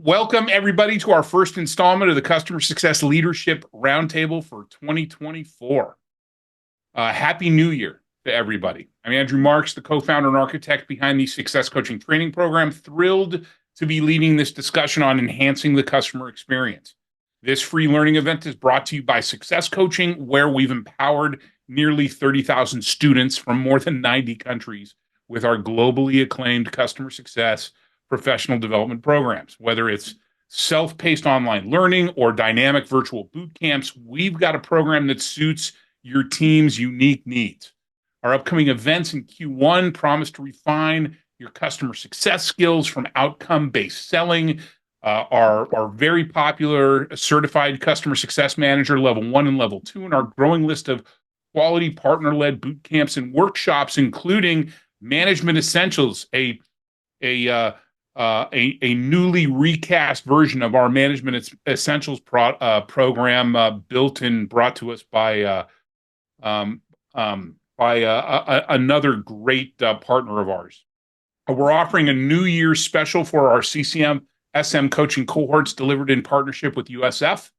Welcome, everybody, to our first installment of the Customer Success Leadership Roundtable for 2024. Happy New Year to everybody. I'm Andrew Marks, the co-founder and architect behind the Success Coaching Training Program. Thrilled to be leading this discussion on enhancing the customer experience. This free learning event is brought to you by Success Coaching, where we've empowered nearly 30,000 students from more than 90 countries with our globally acclaimed customer success professional development programs. Whether it's self-paced online learning or dynamic virtual boot camps, we've got a program that suits your team's unique needs. Our upcoming events in Q1 promise to refine your customer success skills from outcome-based selling, our very popular certified customer success manager level 1 and level 2, and our growing list of quality partner-led boot camps and workshops, including Management Essentials, a newly recast version of our Management Essentials program, built and brought to us by another great partner of ours. We're offering a New Year's special for our CCM SM coaching cohorts, delivered in partnership with USF,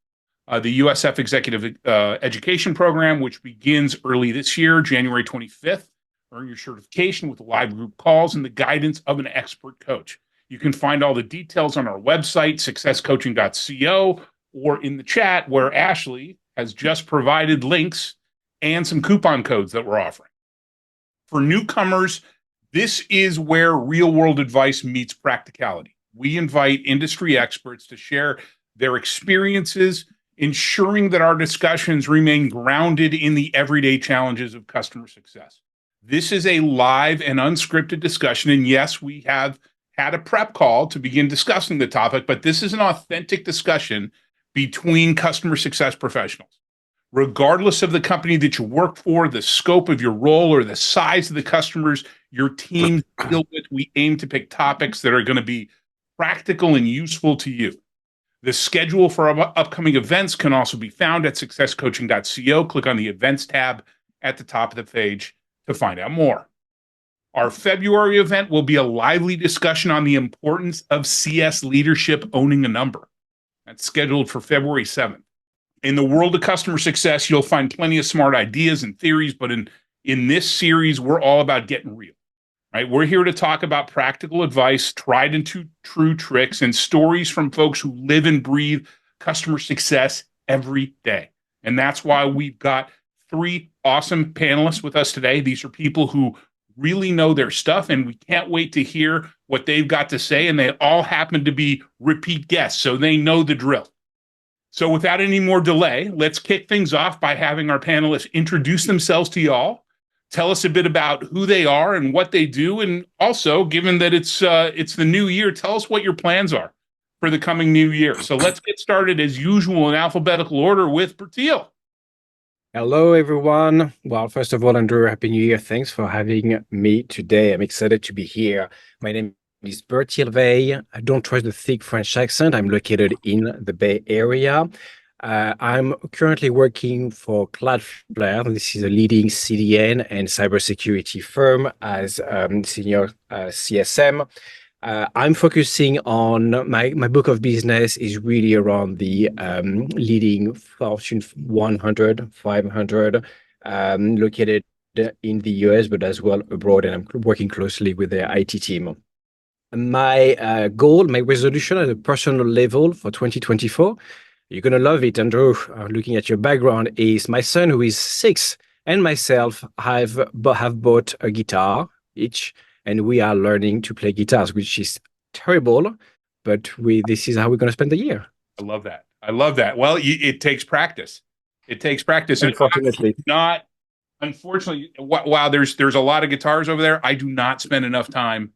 the USF Executive Education Program, which begins early this year, January 25th. Earn your certification with live group calls and the guidance of an expert coach. You can find all the details on our website, successcoaching.co, or in the chat, where Ashley has just provided links and some coupon codes that we're offering. For newcomers, this is where real-world advice meets practicality. We invite industry experts to share their experiences, ensuring that our discussions remain grounded in the everyday challenges of customer success. This is a live and unscripted discussion, and yes, we have had a prep call to begin discussing the topic, but this is an authentic discussion between customer success professionals. Regardless of the company that you work for, the scope of your role, or the size of the customers your team deal with, we aim to pick topics that are going to be practical and useful to you. The schedule for our upcoming events can also be found at successcoaching.co. Click on the events tab at the top of the page to find out more. Our February event will be a lively discussion on the importance of CS leadership owning a number. That's scheduled for February 7th. In the world of customer success, you'll find plenty of smart ideas and theories, but in this series, we're all about getting real, right? We're here to talk about practical advice, tried and true tricks, and stories from folks who live and breathe customer success every day. And that's why we've got 3 awesome panelists with us today. These are people who really know their stuff, and we can't wait to hear what they've got to say. And they all happen to be repeat guests, so they know the drill. So without any more delay, let's kick things off by having our panelists introduce themselves to y'all, tell us a bit about who they are and what they do, and also, given that it's the new year, tell us what your plans are for the coming new year. So let's get started, as usual, in alphabetical order with Bertil. Hello, everyone. Well, first of all, Andrew, Happy New Year. Thanks for having me today. I'm excited to be here. My name is Bertil Weil. I don't trust the thick French accent. I'm located in the Bay Area. I'm currently working for Cloudflare. This is a leading CDN and cybersecurity firm as senior CSM. I'm focusing on my book of business is really around the leading Fortune 100, 500, located in the US, but as well abroad, and I'm working closely with their IT team. My goal, my resolution at a personal level for 2024, you're going to love it, Andrew, looking at your background, is my son, who is 6, and myself have bought a guitar each, and we are learning to play guitars, which is terrible, but this is how we're going to spend the year. I love that. I love that. Well, it takes practice. It takes practice. Unfortunately. Unfortunately, while there's a lot of guitars over there, I do not spend enough time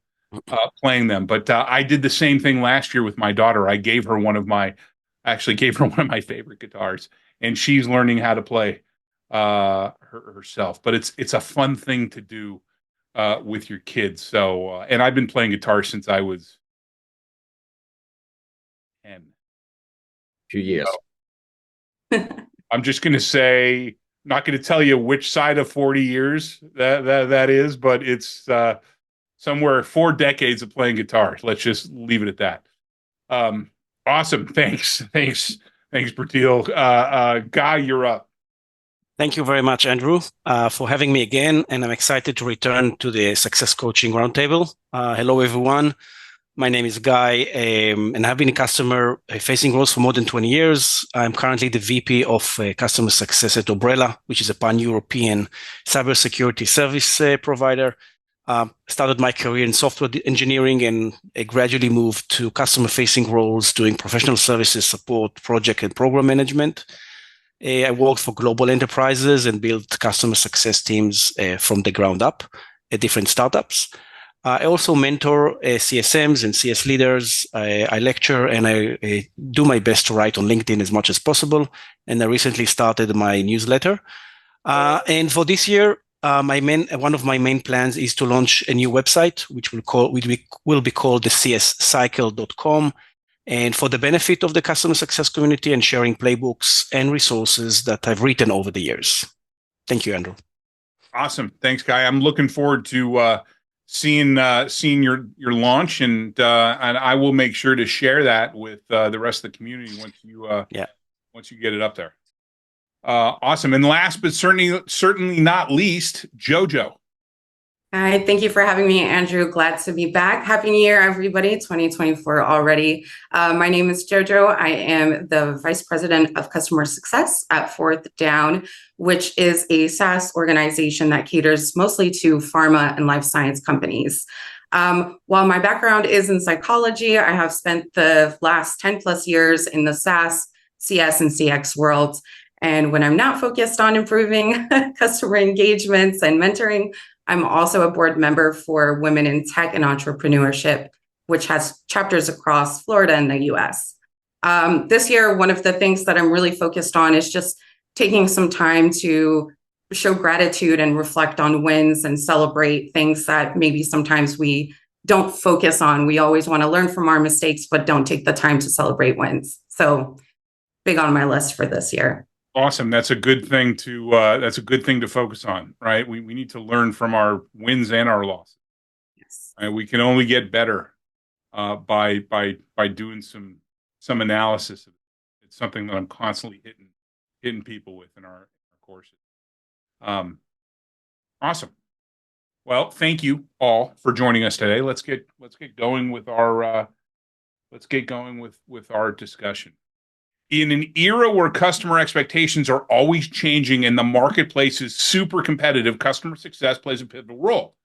playing them. But I did the same thing last year with my daughter. I gave her one of my favorite guitars, and she's learning how to play herself. But it's a fun thing to do with your kids. So, and I've been playing guitar since I was 10. 2 years. So, I'm just going to say, not going to tell you which side of 40 years that is, but it's somewhere 4 decades of playing guitar. Let's just leave it at that. Awesome. Thanks, Bertil. Guy, you're up. Thank you very much, Andrew, for having me again. And I'm excited to return to the Success Coaching Roundtable. Hello, everyone. My name is Guy, and I've been a customer-facing roles for more than 20 years. I'm currently the VP of Customer Success at Umbrella, which is a pan-European cybersecurity service provider. Started my career in software engineering and gradually moved to customer-facing roles, doing professional services, support, project, and program management. I worked for global enterprises and built customer success teams from the ground up at different startups. I also mentor CSMs and CS leaders. I lecture and I do my best to write on LinkedIn as much as possible. And I recently started my newsletter. And for this year, one of my main plans is to launch a new website, which will be called the cscycle.com. And for the benefit of the customer success community and sharing playbooks and resources that I've written over the years. Thank you, Andrew. Awesome. Thanks, Guy. I'm looking forward to seeing your launch, and I will make sure to share that with the rest of the community once you get it up there. Awesome. And last but certainly not least, JoJo. Hi, thank you for having me, Andrew. Glad to be back. Happy New Year, everybody. 2024 already. My name is JoJo. I am the Vice President of Customer Success at Fourth Down, which is a SaaS organization that caters mostly to pharma and life science companies. While my background is in psychology, I have spent the last 10 plus years in the SaaS, CS, and CX worlds. And when I'm not focused on improving customer engagements and mentoring, I'm also a board member for Women in Tech and Entrepreneurship, which has chapters across Florida and the US. This year, one of the things that I'm really focused on is just taking some time to show gratitude and reflect on wins and celebrate things that maybe sometimes we don't focus on. We always want to learn from our mistakes, but don't take the time to celebrate wins. So big on my list for this year. Awesome. That's a good thing to focus on, right? We need to learn from our wins and our losses. Yes. Right? We can only get better by doing some analysis of it. It's something that I'm constantly hitting people with in our courses. Awesome. Well, thank you all for joining us today. Let's get going with our discussion. In an era where customer expectations are always changing and the marketplace is super competitive, customer success plays a pivotal role.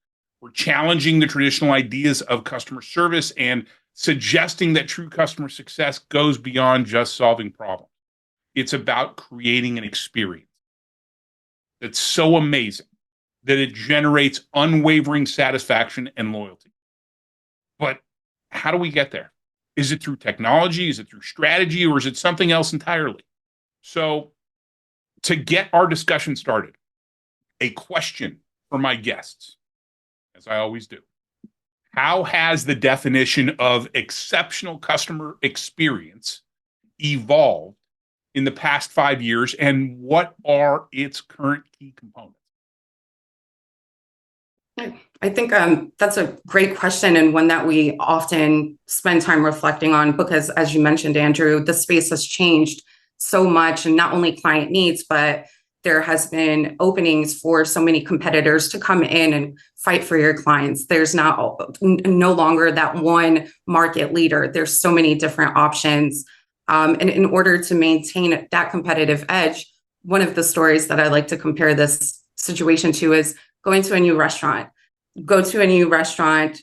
We're challenging the traditional ideas of customer service and suggesting that true customer success goes beyond just solving problems. It's about creating an experience that's so amazing that it generates unwavering satisfaction and loyalty. But how do we get there? Is it through technology? Is it through strategy? Or is it something else entirely? So to get our discussion started, a question for my guests, as I always do. How has the definition of exceptional customer experience evolved in the past 5 years, and what are its current key components? I think that's a great question, and one that we often spend time reflecting on, because as you mentioned, Andrew, the space has changed so much, and not only client needs, but there has been openings for so many competitors to come in and fight for your clients. There's no longer that one market leader. There's so many different options. And in order to maintain that competitive edge, one of the stories that I like to compare this situation to is going to a new restaurant. Go to a new restaurant,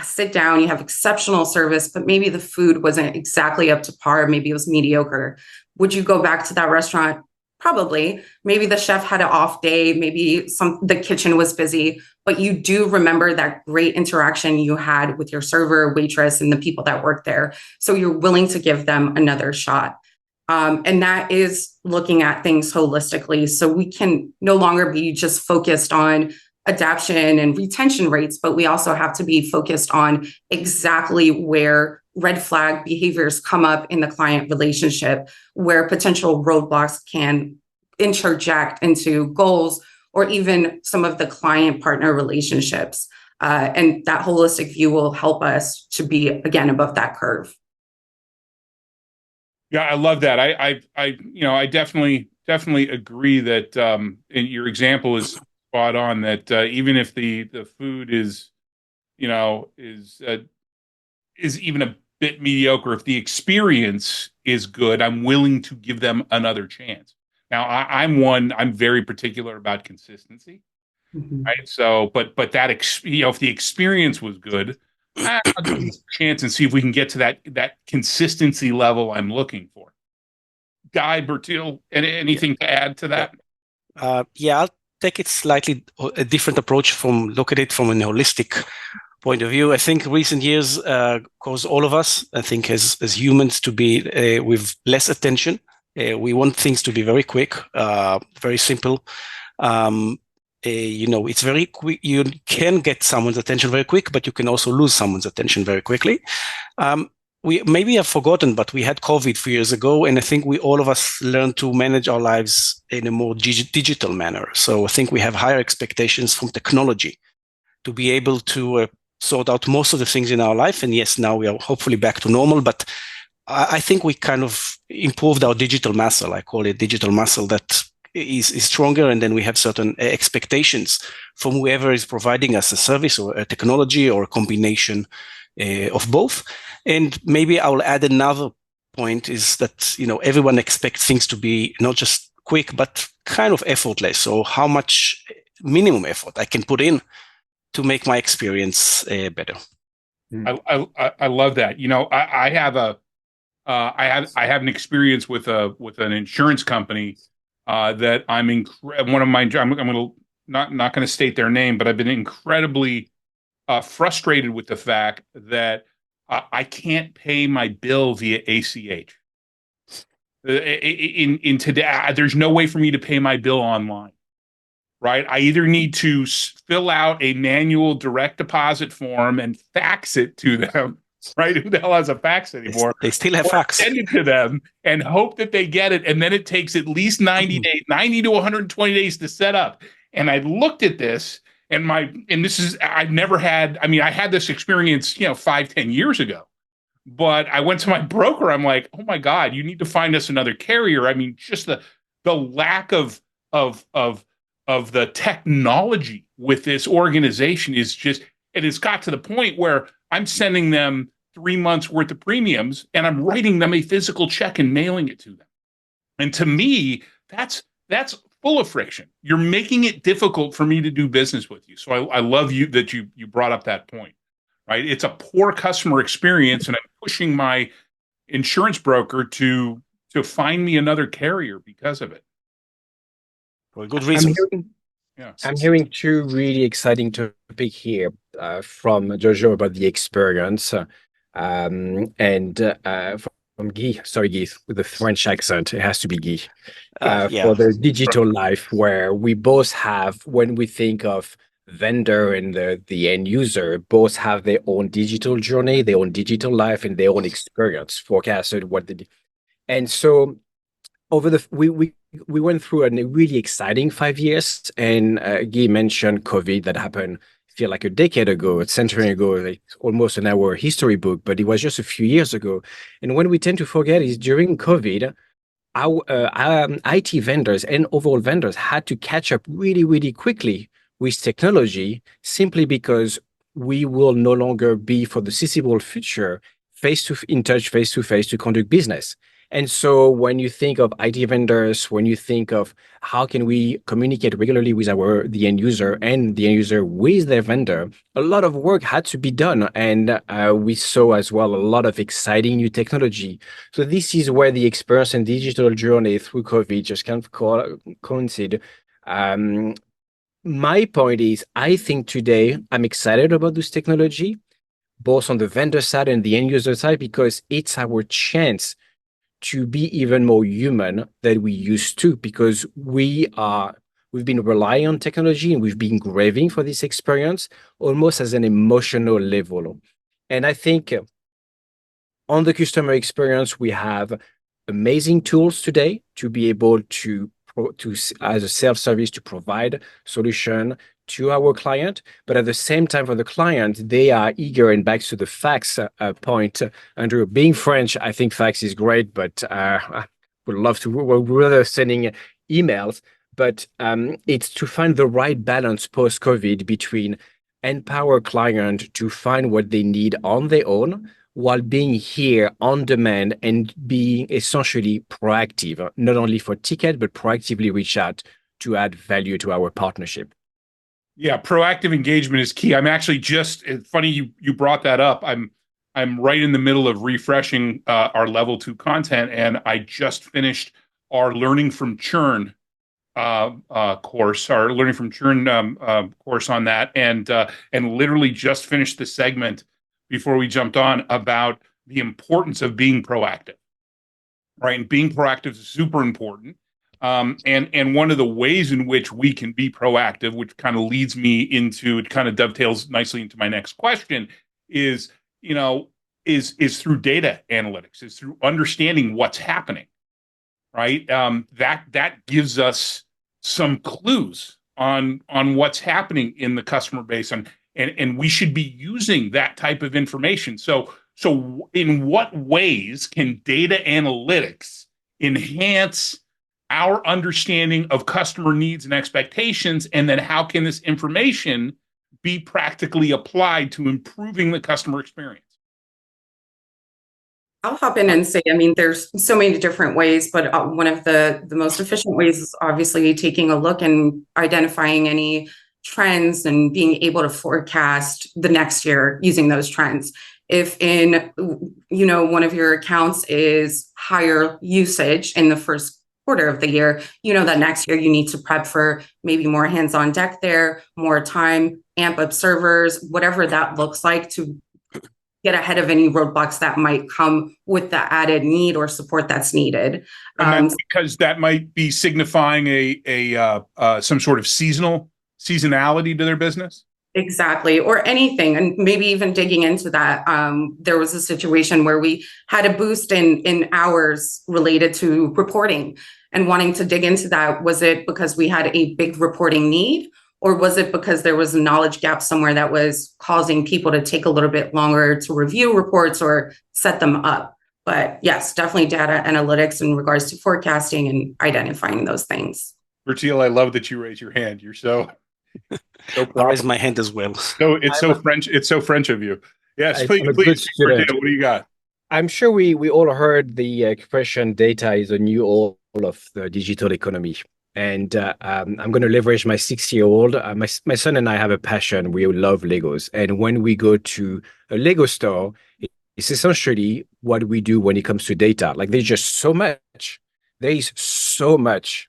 sit down, you have exceptional service, but maybe the food wasn't exactly up to par. Maybe it was mediocre. Would you go back to that restaurant? Probably. Maybe the chef had an off day. Maybe the kitchen was busy, but you do remember that great interaction you had with your server, waitress, and the people that work there. So you're willing to give them another shot. And that is looking at things holistically. So we can no longer be just focused on adoption and retention rates, but we also have to be focused on exactly where red flag behaviors come up in the client relationship, where potential roadblocks can interject into goals or even some of the client partner relationships. And that holistic view will help us to be, again, above that curve. Yeah, I love that. I definitely agree that and your example is spot on. That even if the food is, you know, is even a bit mediocre, if the experience is good, I'm willing to give them another chance. Now, I'm very particular about consistency, Mhm. right? So, but that if the experience was good, I'll give it a chance and see if we can get to that consistency level I'm looking for. Guy, Bertil, Yeah. anything to add to that? Yeah, I'll take it slightly a different approach look at it from a holistic point of view. I think recent years cause all of us, I think, as humans, to be with less attention. We want things to be very quick, very simple. It's very quick. You can get someone's attention very quick, but you can also lose someone's attention very quickly. We maybe have forgotten, but we had COVID 3 years ago, and I think all of us learned to manage our lives in a more digital manner. So I think we have higher expectations from technology to be able to sort out most of the things in our life. And yes, now we are hopefully back to normal, but I think we kind of improved our digital muscle. I call it digital muscle that is stronger. And then we have certain expectations from whoever is providing us a service or a technology or a combination of both. And maybe I'll add another point is that, everyone expects things to be not just quick, but kind of effortless. So how much minimum effort I can put in to make my experience better. I love that. I have I have an experience with an insurance company that one of my I'm going to not going to state their name, but I've been incredibly frustrated with the fact that I can't pay my bill via ACH. In today, there's no way for me to pay my bill online. Right? I either need to fill out a manual direct deposit form and fax it to them. Right? Who the hell has a fax anymore? They still have fax. Send it to them and hope that they get it. And then it takes at least 90 days, 90 to 120 days to set up. And I looked at this I've never had, I had this experience, 5-10 years ago. But I went to my broker. I'm like, oh my God, you need to find us another carrier. Just the lack of the technology with this organization it has got to the point where I'm sending them 3 months worth of premiums and I'm writing them a physical check and mailing it to them. And to me, that's full of friction. You're making it difficult for me to do business with you. So I love that you brought up that point, right? It's a poor customer experience, and I'm pushing my insurance broker to find me another carrier because of it. For a good reason. I'm hearing two really exciting topics here from JoJo about the experience and from Guy, sorry, Guy, with the French accent, it has to be Guy, for the digital life, where we both have, when we think of vendor and the end user, both have their own digital journey, their own digital life, and their own experience forecasted what they do. And so we went through a really exciting 5 years, and Guy mentioned COVID that happened, I feel like a decade ago, a century ago, like almost an hour history book, but it was just a few years ago. And when we tend to forget is during COVID, our IT vendors and overall vendors had to catch up really, really quickly with technology, simply because we will no longer be, for the foreseeable future, in touch face to face to conduct business. And so when you think of IT vendors, when you think of how can we communicate regularly with the end user and the end user with their vendor, a lot of work had to be done. And we saw as well a lot of exciting new technology. So this is where the experience and digital journey through COVID just kind of coincide. My point is, I think today I'm excited about this technology, both on the vendor side and the end user side, because it's our chance to be even more human than we used to, because we've been relying on technology and we've been craving for this experience almost as an emotional level. And I think on the customer experience, we have amazing tools today to be able to as a self-service, to provide solution, to our client, but at the same time for the client, they are eager, and back to the facts point, Andrew, being French, I think facts is great, but I would love to, we're rather sending emails, but it's to find the right balance post-COVID between empower client to find what they need on their own, while being here on demand and being essentially proactive, not only for ticket, but proactively reach out to add value to our partnership. Yeah, proactive engagement is key. I'm actually it's funny you brought that up. I'm right in the middle of refreshing our level 2 content, and I just finished our learning from churn course, our learning from churn course on that, and literally just finished the segment before we jumped on about the importance of being proactive, right? And being proactive is super important. And one of the ways in which we can be proactive, which kind of leads me into, it kind of dovetails nicely into my next question, is through data analytics, is through understanding what's happening, right? That gives us some clues on what's happening in the customer base, and we should be using that type of information. So in what ways can data analytics enhance our understanding of customer needs and expectations, and then how can this information be practically applied to improving the customer experience? I'll hop in and say, I mean, there's so many different ways, but one of the most efficient ways is obviously taking a look and identifying any trends and being able to forecast the next year using those trends. If in, one of your accounts is higher usage in the first quarter of the year, that next year you need to prep for maybe more hands on deck there, more time, amp up servers, whatever that looks like, to get ahead of any roadblocks that might come with the added need or support that's needed. And because that might be signifying a some sort of seasonality to their business. Exactly, or anything, and maybe even digging into that. There was a situation where we had a boost in hours related to reporting, and wanting to dig into that. Was it because we had a big reporting need? Or was it because there was a knowledge gap somewhere that was causing people to take a little bit longer to review reports or set them up? But yes, definitely data analytics in regards to forecasting and identifying those things. Bertil, I love that you raise your hand. You're so I raise my hand as well. So it's so French. It's so French of you. Yes, please, Bertil, what do you got? I'm sure we all heard the expression "data is the new oil of the digital economy." And I'm going to leverage my 6-year-old. My son and I have a passion. We love Legos. And when we go to a Lego store, it's essentially what we do when it comes to data. Like, there's just so much. There is so much.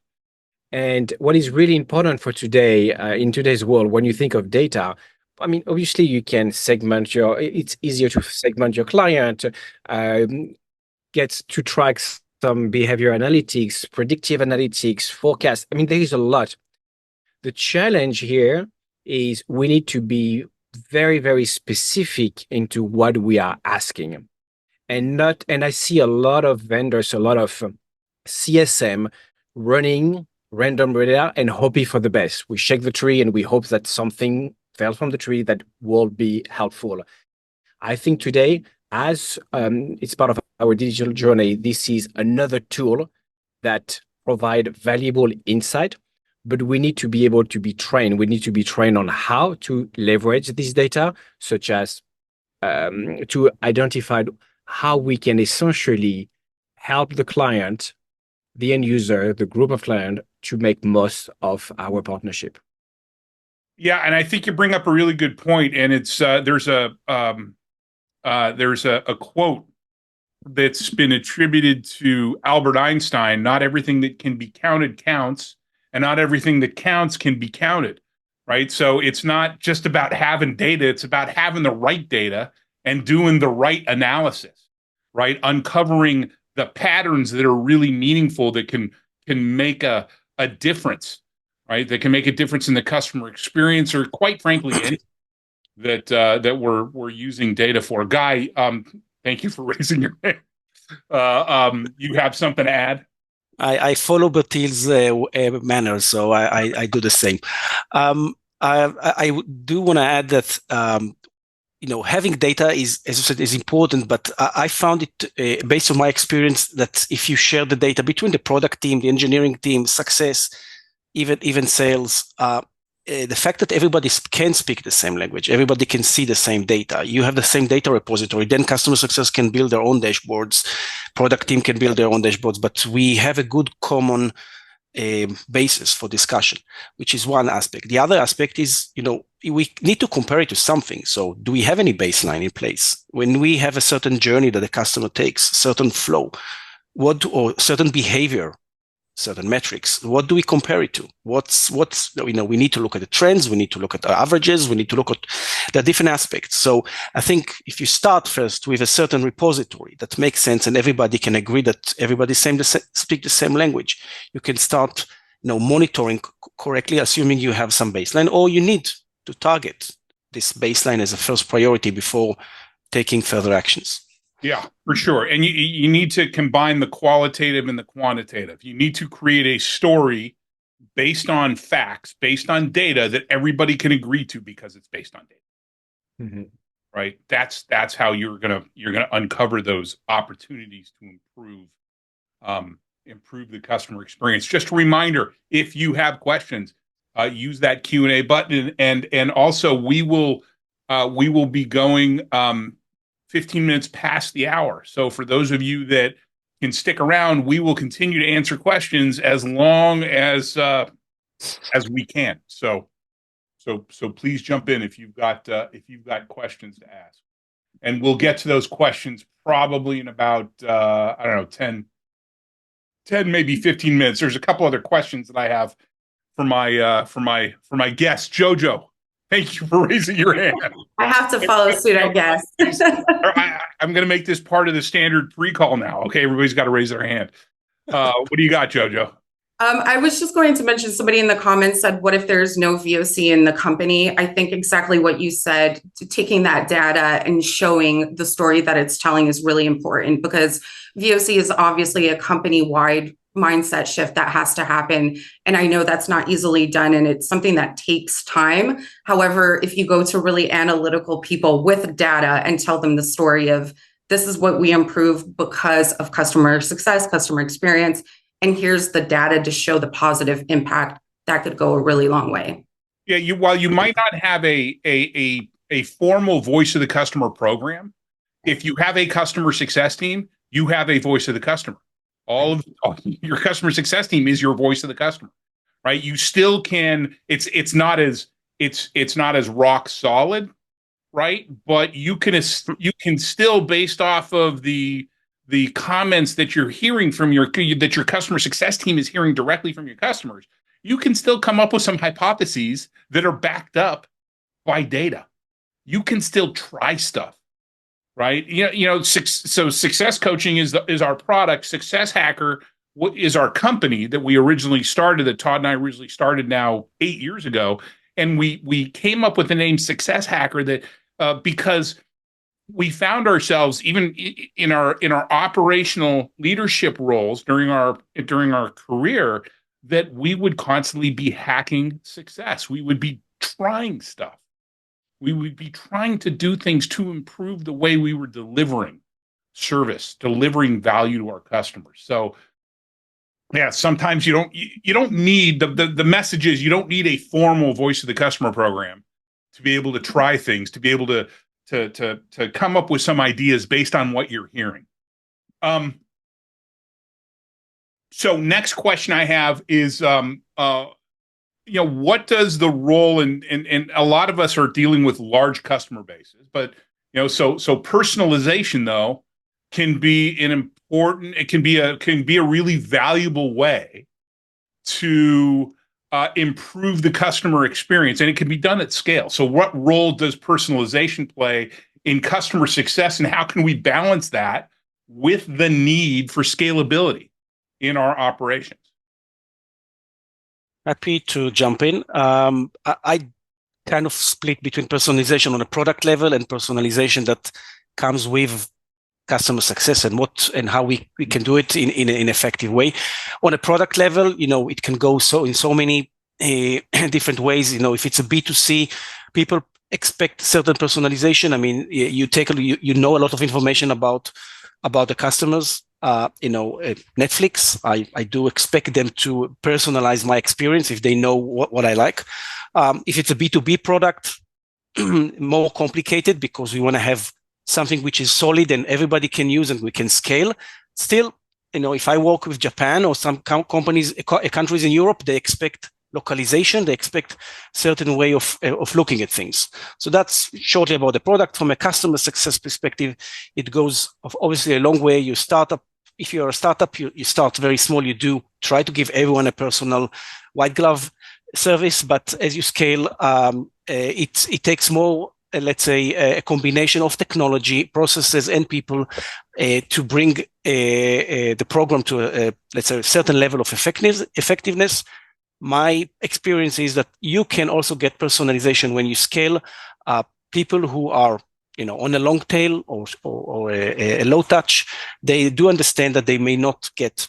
And what is really important for today, in today's world, when you think of data, I mean, obviously you can segment it's easier to segment your client, get to track some behavior analytics, predictive analytics, forecast. I mean, there is a lot. The challenge here is we need to be very, very specific into what we are asking. And I see a lot of vendors, a lot of CSM running random data and hoping for the best. We shake the tree and we hope that something fell from the tree that will be helpful. I think today, as it's part of our digital journey, this is another tool that provide valuable insight, but we need to be able to be trained. We need to be trained on how to leverage this data, such as to identify how we can essentially help the client, the end user, the group of client, to make most of our partnership. Yeah, and I think you bring up a really good point, and it's there's a quote that's been attributed to Albert Einstein: not everything that can be counted counts, and not everything that counts can be counted, right? So it's not just about having data, it's about having the right data and doing the right analysis, right? Uncovering the patterns that are really meaningful, that can make a difference, right? That can make a difference in the customer experience, or quite frankly, anything that we're using data for. Guy, thank you for raising your hand. You have something to add? I follow Bertil's manner, so I do the same. I do want to add that having data is, as you said, is important. But I found it based on my experience that if you share the data between the product team, the engineering team, success, even sales, the fact that everybody can speak the same language, everybody can see the same data, you have the same data repository, then customer success can build their own dashboards, product team can build their own dashboards, but we have a good common basis for discussion, which is one aspect. The other aspect is, we need to compare it to something. So do we have any baseline in place? When we have a certain journey that the customer takes, certain flow, or certain behavior, certain metrics, what do we compare it to? We need to look at the trends, we need to look at the averages, we need to look at the different aspects. So I think if you start first with a certain repository that makes sense and everybody can agree that everybody speak the same language, you can start monitoring correctly, assuming you have some baseline, or you need to target this baseline as a first priority before taking further actions. Yeah, for sure. And you need to combine the qualitative and the quantitative. You need to create a story based on facts, based on data that everybody can agree to because it's based on data. Mm-hmm. Right? That's how you're gonna uncover those opportunities to improve the customer experience. Just a reminder, if you have questions, use that Q&A button, and also we will be going 15 minutes past the hour. So for those of you that can stick around, we will continue to answer questions as long as we can. So please jump in if you've got questions to ask, and we'll get to those questions probably in about 10 maybe 15 minutes. There's a couple other questions that I have for my guest, JoJo. Thank you for raising your hand. I have to follow suit, I guess. I'm going to make this part of the standard pre-call now. Okay, everybody's got to raise their hand. What do you got, JoJo? I was just going to mention, somebody in the comments said, what if there's no VOC in the company? I think exactly what you said, taking that data and showing the story that it's telling is really important, because VOC is obviously a company-wide mindset shift that has to happen. And I know that's not easily done, and it's something that takes time. However, if you go to really analytical people with data and tell them the story of, this is what we improve because of customer success, customer experience, and here's the data to show the positive impact, that could go a really long way. Yeah, while you might not have a formal voice of the customer program, if you have a customer success team, you have a voice of the customer. All of your customer success team is your voice of the customer, right? You still can. It's not as rock solid, right? But you can still, based off of the comments that you're hearing that your customer success team is hearing directly from your customers, you can still come up with some hypotheses that are backed up by data. You can still try stuff. Right. So Success Coaching is our product. Success Hacker is our company that we originally started, that Todd and I originally started now 8 years ago. And we came up with the name Success Hacker that because we found ourselves, even in our operational leadership roles during our career, that we would constantly be hacking success. We would be trying stuff. We would be trying to do things to improve the way we were delivering service, delivering value to our customers. So, yeah, sometimes you don't need the message is, you don't need a formal voice of the customer program to be able to try things, to be able to come up with some ideas based on what you're hearing. So next question I have is, what does the role, and a lot of us are dealing with large customer bases, but so personalization though can be a really valuable way to improve the customer experience, and it can be done at scale. So what role does personalization play in customer success, and how can we balance that with the need for scalability in our operations? Happy to jump in. I kind of split between personalization on a product level and personalization that comes with customer success, and how we can do it in an effective way. On a product level, it can go in so many different ways. If it's a B2C, people expect certain personalization. I mean, you know a lot of information about the customers. Netflix, I do expect them to personalize my experience if they know what I like. If it's a B2B product, more complicated, because we want to have something which is solid and everybody can use and we can scale. Still, if I work with Japan or some countries in Europe, they expect localization, they expect certain way of looking at things. So that's shortly about the product. From a customer success perspective, it goes obviously a long way. If you're a startup, you start very small. You do try to give everyone a personal white glove service, but as you scale, it takes more, let's say, a combination of technology, processes, and people to bring the program to let's say, a certain level of effectiveness. My experience is that you can also get personalization when you scale. People who are on a long tail or a low touch, they do understand that they may not get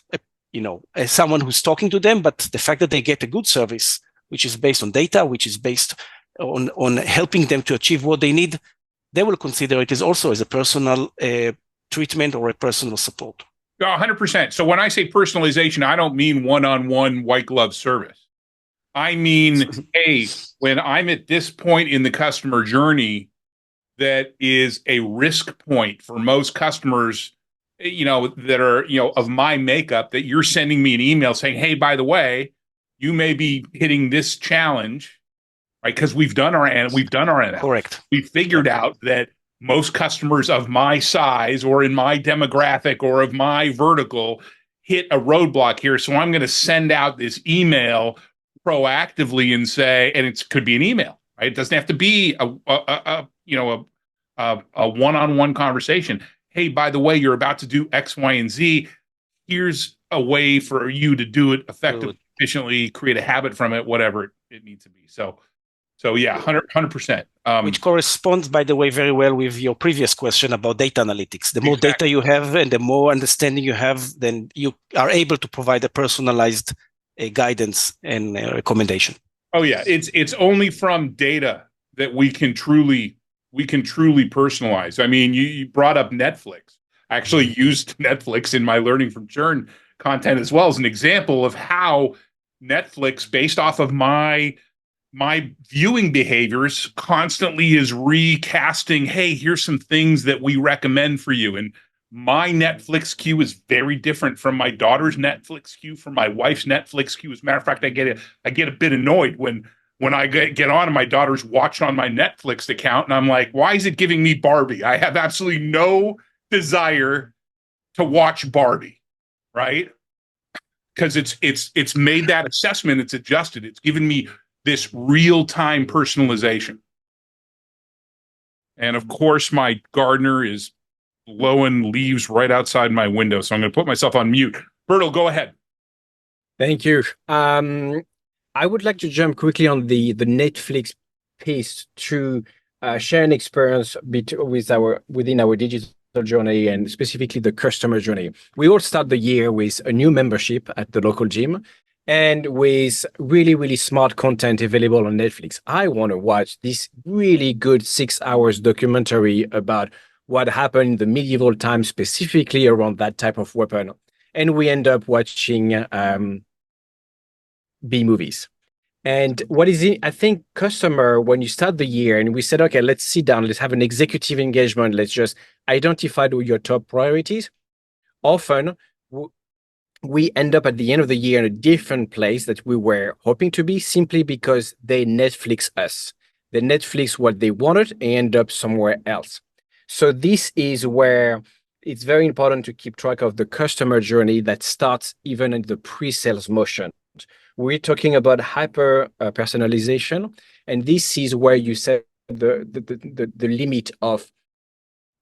someone who's talking to them, but the fact that they get a good service, which is based on data, which is based on helping them to achieve what they need, they will consider it as a personal treatment or a personal support. 100%. So when I say personalization, I don't mean one-on-one white glove service. I mean, hey, when I'm at this point in the customer journey, that is a risk point for most customers, that are, of my makeup, that you're sending me an email saying, hey, by the way, you may be hitting this challenge, right? Because we've done our analysis. Correct. We figured out that most customers of my size or in my demographic or of my vertical hit a roadblock here. So I'm going to send out this email proactively and say, and it could be an email, right? It doesn't have to be a one-on-one conversation. Hey, by the way, you're about to do X, Y, and Z. Here's a way for you to do it effectively, efficiently, create a habit from it, whatever it needs to be. So yeah, 100%. Which corresponds, by the way, very well with your previous question about data analytics. The more data you have and the more understanding you have, then you are able to provide a personalized guidance and recommendation. Oh yeah, it's only from data that we can truly personalize. I mean, you brought up Netflix. I actually used Netflix in my learning from churn content as well as an example of how Netflix, based off of my viewing behaviors, constantly is recasting, hey, here's some things that we recommend for you. And my Netflix queue is very different from my daughter's Netflix queue, from my wife's Netflix queue. As a matter of fact, I get a bit annoyed when I get on and my daughter's watching on my Netflix account, and I'm like, why is it giving me Barbie? I have absolutely no desire to watch Barbie, right? Because it's made that assessment, it's adjusted, it's given me this real-time personalization. And of course, my gardener is blowing leaves right outside my window, so I'm going to put myself on mute. Bertil, go ahead. Thank you. I would like to jump quickly on the Netflix piece to share an experience within our digital journey and specifically the customer journey. We all start the year with a new membership at the local gym and with really, really smart content available on Netflix. I want to watch this really good 6 hours documentary about what happened in the medieval times, specifically around that type of weapon. And we end up watching B movies. And what is it? I think customer, when you start the year and we said, okay, let's sit down, let's have an executive engagement, let's just identify your top priorities. Often we end up at the end of the year in a different place that we were hoping to be, simply because they Netflix us. They Netflix what they wanted and end up somewhere else. So this is where it's very important to keep track of the customer journey that starts even in the pre-sales motion. We're talking about hyper personalization, and this is where you set the limit of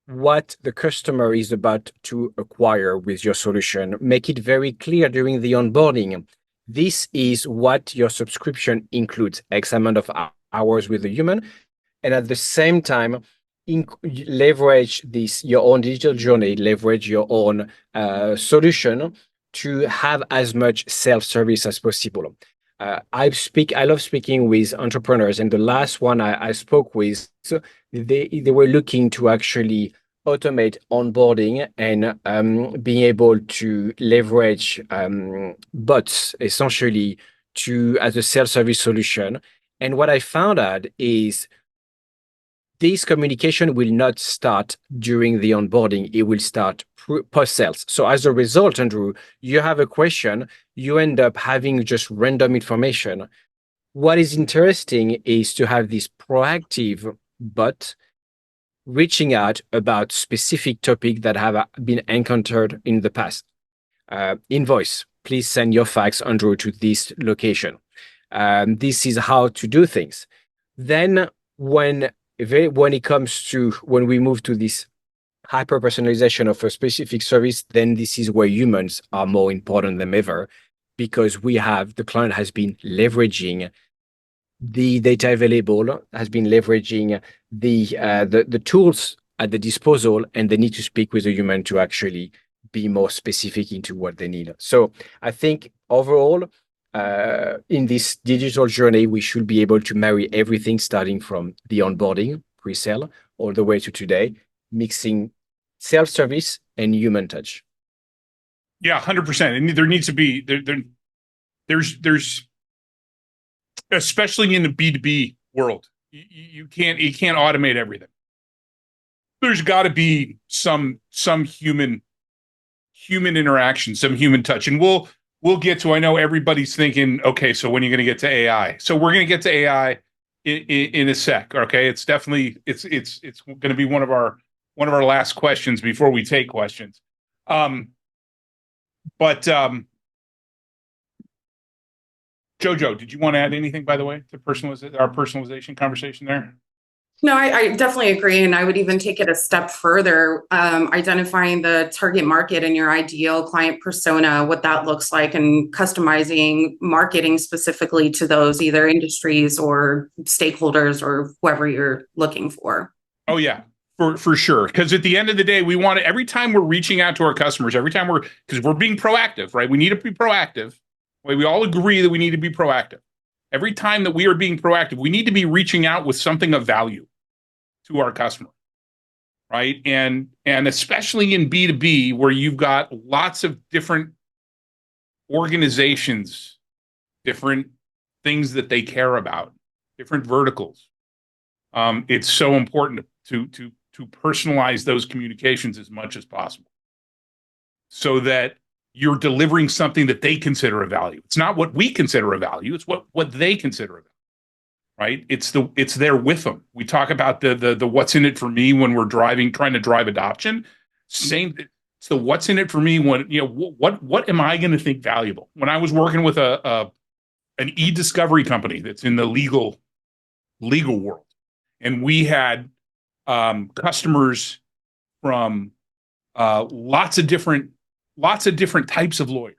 what the customer is about to acquire with your solution. Make it very clear during the onboarding. This is what your subscription includes, X amount of hours with a human, and at the same time, leverage your own digital journey, leverage your own solution to have as much self-service as possible. I love speaking with entrepreneurs, and the last one I spoke with, so they were looking to actually automate onboarding and being able to leverage bots essentially to as a self-service solution. And what I found out is this communication will not start during the onboarding. It will start post-sales. So as a result, Andrew, you have a question, you end up having just random information. What is interesting is to have this proactive bot reaching out about specific topics that have been encountered in the past. Invoice, please send your fax, Andrew, to this location. This is how to do things. Then when it comes to when we move to this hyper personalization of a specific service, then this is where humans are more important than ever, because the client has been leveraging the data available, has been leveraging the tools at the disposal, and they need to speak with a human to actually be more specific into what they need. So I think overall, in this digital journey, we should be able to marry everything starting from the onboarding, pre-sale, all the way to today, mixing self-service and human touch. Yeah, 100%. And there needs to be there's especially in the B2B world, you can't automate everything. There's got to be some human interaction, some human touch, and we'll get to. I know everybody's thinking, okay, so when are you going to get to AI? So we're going to get to AI in a sec. Okay, it's definitely it's going to be one of our last questions before we take questions. JoJo, did you want to add anything, by the way, to our personalization conversation there? No, I definitely agree. And I would even take it a step further, identifying the target market and your ideal client persona, what that looks like, and customizing marketing specifically to those either industries or stakeholders or whoever you're looking for. Oh, yeah, for sure. Because at the end of the day, we want to, every time we're reaching out to our customers, because we're being proactive, right? We need to be proactive. We all agree that we need to be proactive. Every time that we are being proactive, we need to be reaching out with something of value to our customer, right? And especially in B2B, where you've got lots of different organizations, different things that they care about, different verticals. It's so important to personalize those communications as much as possible, so that you're delivering something that they consider a value. It's not what we consider a value, it's what they consider a value, right? It's there with them. We talk about the what's in it for me when we're trying to drive adoption. It's the what's in it for me when, what am I going to think valuable? When I was working with an e-discovery company that's in the legal world, and we had customers from lots of different types of lawyers,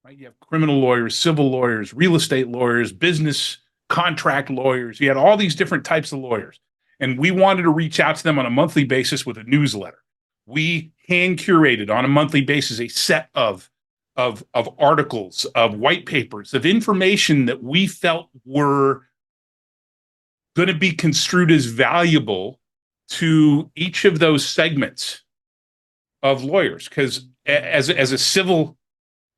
right? You have criminal lawyers, civil lawyers, real estate lawyers, business contract lawyers. You had all these different types of lawyers. And we wanted to reach out to them on a monthly basis with a newsletter. We hand curated on a monthly basis a set of articles, of white papers, of information that we felt were going to be construed as valuable to each of those segments of lawyers. Because as a civil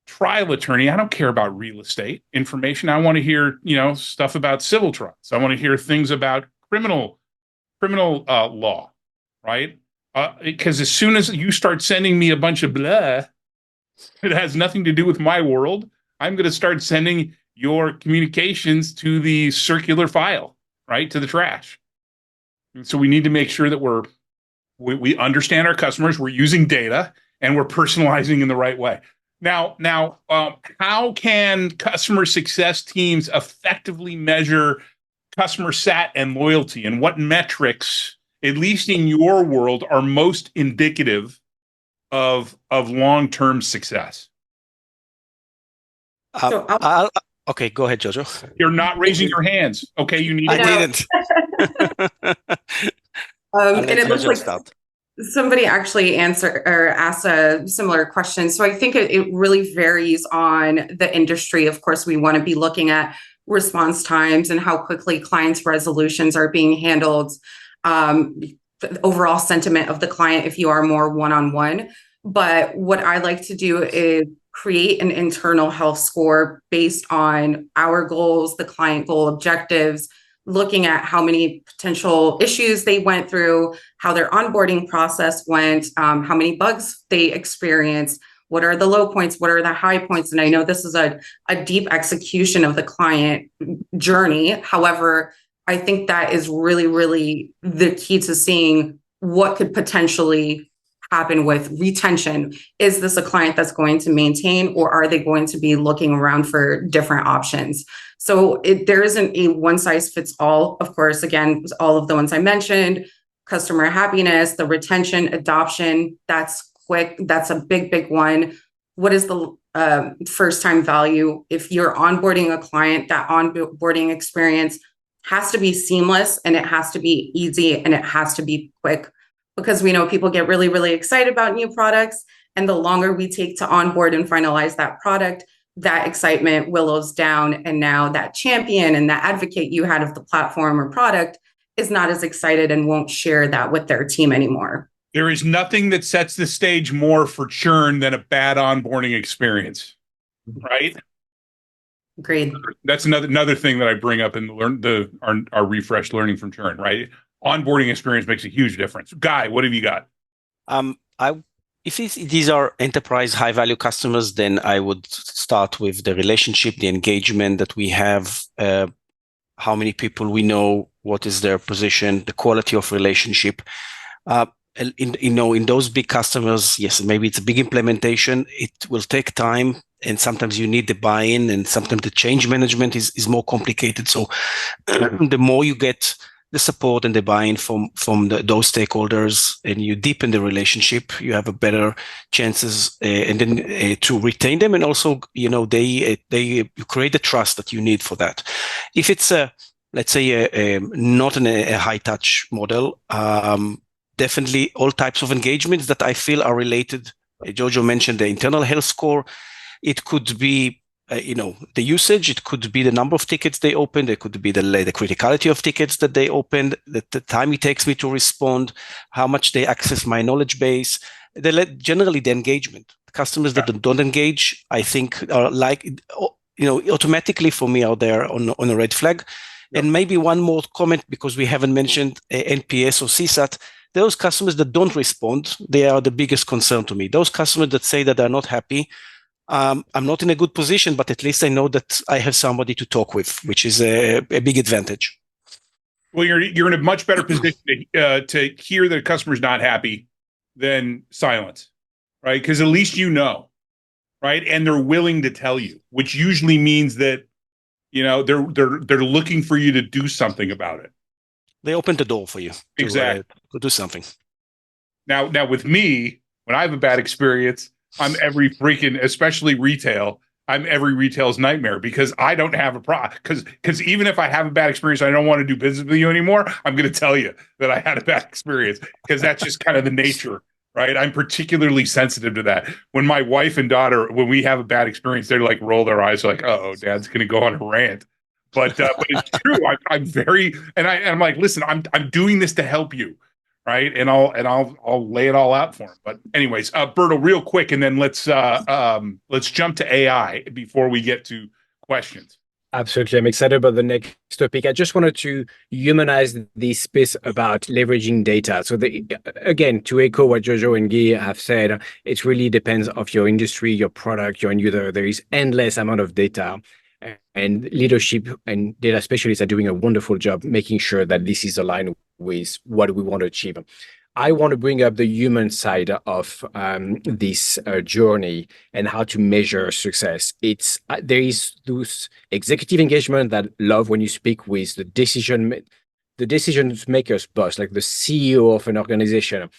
trial attorney, I don't care about real estate information. I want to hear, stuff about civil trials. I want to hear things about criminal law, right? Because as soon as you start sending me a bunch of blah, it has nothing to do with my world, I'm going to start sending your communications to the circular file, right? To the trash. And so we need to make sure that we understand our customers, we're using data, and we're personalizing in the right way. Now, how can customer success teams effectively measure customer sat and loyalty, and what metrics, at least in your world, are most indicative of long-term success? Okay, go ahead, JoJo. You're not raising your hands. Okay, you need. I didn't. And it looks like start. Somebody actually asked a similar question. So I think it really varies on the industry. Of course, we want to be looking at response times and how quickly clients' resolutions are being handled, the overall sentiment of the client if you are more one-on-one. But what I like to do is create an internal health score based on our goals, the client goal objectives, looking at how many potential issues they went through, how their onboarding process went, how many bugs they experienced, what are the low points, what are the high points. And I know this is a deep execution of the client journey. However, I think that is really, really the key to seeing what could potentially happen with retention. Is this a client that's going to maintain, or are they going to be looking around for different options? So there isn't a one size fits all. Of course, again, all of the ones I mentioned, customer happiness, the retention, adoption, that's quick. That's a big, big one. What is the first time value? If you're onboarding a client, that onboarding experience has to be seamless, and it has to be easy, and it has to be quick, because we know people get really, really excited about new products. And the longer we take to onboard and finalize that product, that excitement willows down. And now that champion and that advocate you had of the platform or product is not as excited and won't share that with their team anymore. There is nothing that sets the stage more for churn than a bad onboarding experience, right? Agreed. That's another thing that I bring up in our refresh learning from churn, right? Onboarding experience makes a huge difference. Guy, what have you got? If these are enterprise high value customers, then I would start with the relationship, the engagement that we have, how many people we know, what is their position, the quality of relationship. In those big customers, yes, maybe it's a big implementation. It will take time, and sometimes you need the buy-in, and sometimes the change management is more complicated. So the more you get the support and the buy-in from those stakeholders, and you deepen the relationship, you have a better chances and then to retain them, and also you create the trust that you need for that. If it's let's say not a high touch model, definitely all types of engagements that I feel are related. JoJo mentioned the internal health score. It could be the usage, it could be the number of tickets they opened, it could be the criticality of tickets that they opened, the time it takes me to respond, how much they access my knowledge base, generally the engagement. Customers that don't engage, I think are automatically for me are there on a red flag. Yep. And maybe one more comment, because we haven't mentioned NPS or CSAT. Those customers that don't respond, they are the biggest concern to me. Those customers that say that they're not happy, I'm not in a good position, but at least I know that I have somebody to talk with, which is a big advantage. Well, you're in a much better position to hear that a customer's not happy than silence, right? Because at least you know, right? And they're willing to tell you, which usually means that they're looking for you to do something about it. They open the door for you exactly to do something. Now with me, when I have a bad experience, I'm every freaking, especially retail, I'm every retail's nightmare, because I don't have a problem. Because even if I have a bad experience, I don't want to do business with you anymore, I'm going to tell you that I had a bad experience, because that's just kind of the nature, right? I'm particularly sensitive to that. When my wife and daughter, when we have a bad experience, they're like, roll their eyes, like, oh, Dad's going to go on a rant. But it's true. I'm very, and I'm like, listen, I'm doing this to help you. Right. And I'll lay it all out for him. But anyways, Bertil, real quick, and then let's jump to AI before we get to questions. Absolutely. I'm excited about the next topic. I just wanted to humanize this piece about leveraging data. So again, to echo what JoJo and Guy have said, it really depends on your industry, your product, your end user. There is endless amount of data. And leadership and data specialists are doing a wonderful job making sure that this is aligned with what we want to achieve. I want to bring up the human side of this journey and how to measure success. There is those executive engagement that love when you speak with the decision makers boss, like the CEO of an organization.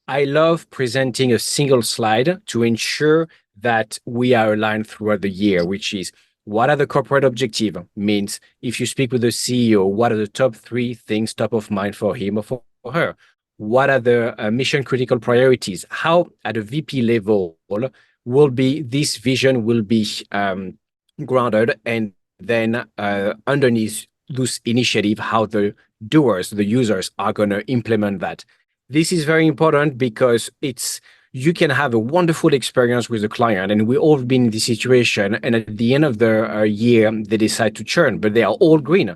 I love presenting a single slide to ensure that we are aligned throughout the year, which is, what are the corporate objectives? Means if you speak with the CEO, what are the top 3 things top of mind for him or for her? what are the mission critical priorities? How at a VP level will be this vision will be grounded, and then underneath those initiative, how the doers, the users are going to implement that. This is very important because you can have a wonderful experience with a client, and we all been in this situation, and at the end of the year, they decide to churn, but they are all green.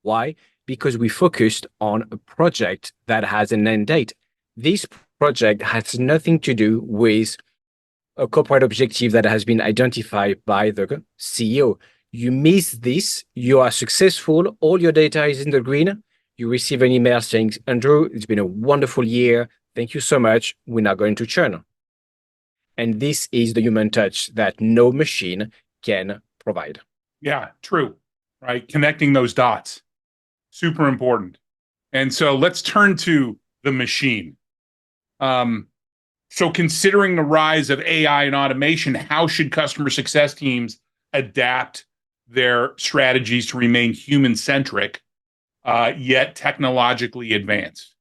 Why? Because we focused on a project that has an end date. This project has nothing to do with a corporate objective that has been identified by the CEO. You miss this, you are successful, all your data is in the green, you receive an email saying, Andrew, it's been a wonderful year, thank you so much, we're not going to churn. And this is the human touch that no machine can provide. Yeah, true, right? Connecting those dots, super important. And so let's turn to the machine. So considering the rise of AI and automation, how should customer success teams adapt their strategies to remain human-centric, yet technologically advanced?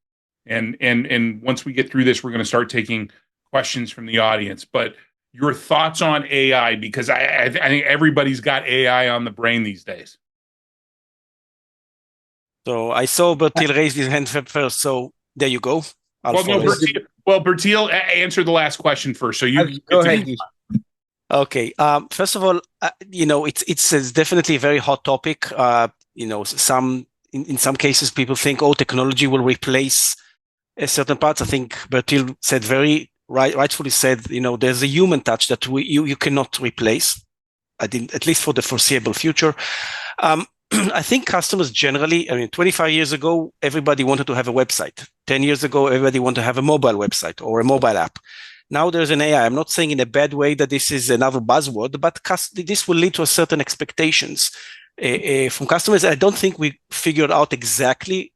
And once we get through this, we're going to start taking questions from the audience. But your thoughts on AI, because I think everybody's got AI on the brain these days. So I saw Bertil raise his hand first. So there you go. Bertil, answer the last question first. So you go ahead. Okay. First of all, it's definitely a very hot topic. In some cases, people think, oh, technology will replace certain parts. I think Bertil said rightfully said, there's a human touch that you cannot replace, at least for the foreseeable future. I think customers generally, 25 years ago, everybody wanted to have a website. 10 years ago, everybody wanted to have a mobile website or a mobile app. Now there's an AI. I'm not saying in a bad way that this is another buzzword, but this will lead to a certain expectations from customers. I don't think we figured out exactly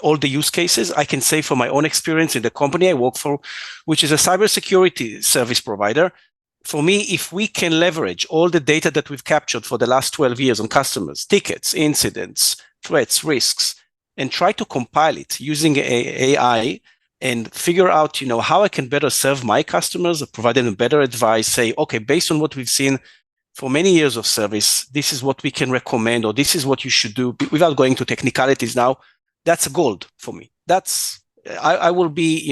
all the use cases. I can say from my own experience in the company I work for, which is a cybersecurity service provider. For me, if we can leverage all the data that we've captured for the last 12 years on customers, tickets, incidents, threats, risks, and try to compile it using AI and figure out, how I can better serve my customers, provide them better advice, say, okay, based on what we've seen for many years of service, this is what we can recommend, or this is what you should do, without going to technicalities now. That's gold for me. I will be,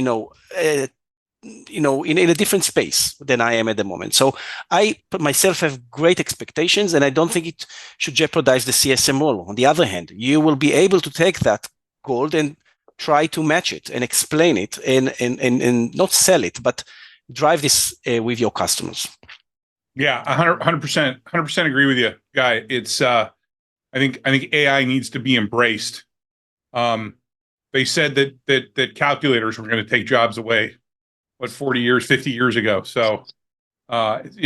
in a different space than I am at the moment. So I myself have great expectations, and I don't think it should jeopardize the CSM role. On the other hand, you will be able to take that gold and try to match it and explain it and not sell it, but drive this with your customers. Yeah, 100% agree with you, Guy. It's I think AI needs to be embraced. They said that calculators were going to take jobs away, 40 years, 50 years ago. So, I think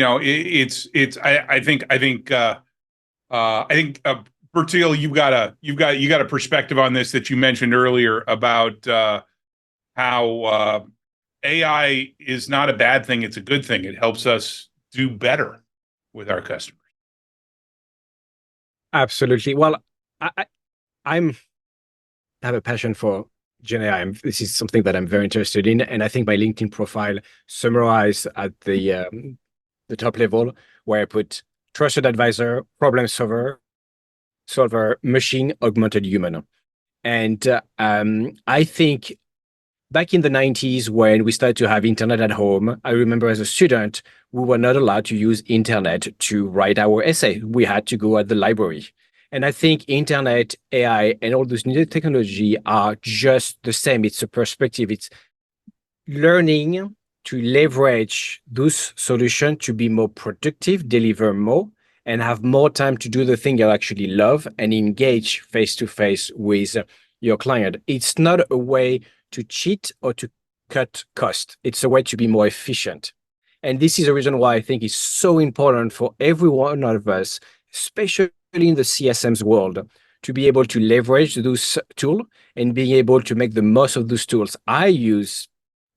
Bertil, you got a perspective on this that you mentioned earlier about how AI is not a bad thing; it's a good thing. It helps us do better with our customers. Absolutely. Well, I have a passion for Gen AI. This is something that I'm very interested in, and I think my LinkedIn profile summarized at the top level, where I put trusted advisor, problem solver, machine, augmented human. And I think back in the 90s, when we started to have internet at home, I remember as a student, we were not allowed to use internet to write our essay. We had to go at the library. And I think internet, AI, and all those new technology are just the same. It's a perspective. It's learning to leverage those solutions to be more productive, deliver more, and have more time to do the thing you actually love and engage face-to-face with your client. It's not a way to cheat or to cut cost. It's a way to be more efficient. And this is a reason why I think it's so important for every one of us, especially in the CSM's world, to be able to leverage those tools and being able to make the most of those tools. I use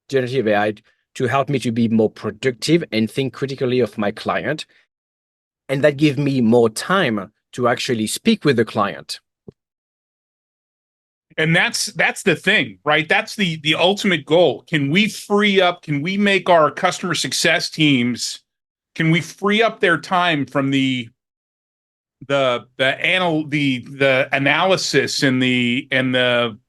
generative AI to help me to be more productive and think critically of my client. And that gives me more time to actually speak with the client. And that's the thing, right? That's the ultimate goal. Can we free up, can we make our customer success teams, can we free up their time from the analysis and the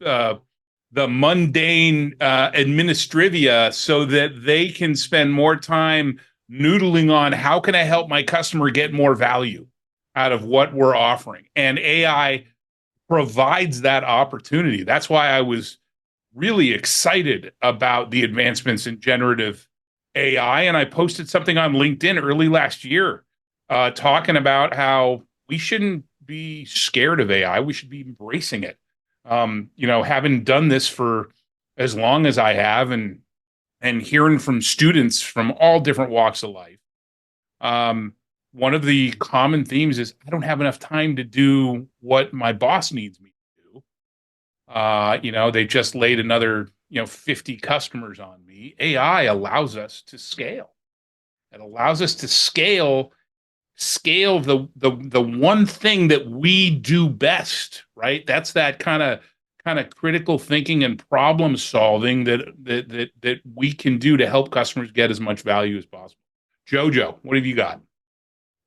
mundane administrivia so that they can spend more time noodling on how can I help my customer get more value out of what we're offering? And AI provides that opportunity. That's why I was really excited about the advancements in generative AI. And I posted something on LinkedIn early last year talking about how we shouldn't be scared of AI. We should be embracing it. Having done this for as long as I have and hearing from students from all different walks of life, one of the common themes is I don't have enough time to do what my boss needs me to do. They just laid another, 50 customers on me. AI allows us to scale. It allows us to scale the one thing that we do best, right? That's that kind of critical thinking and problem solving that we can do to help customers get as much value as possible. JoJo, what have you got?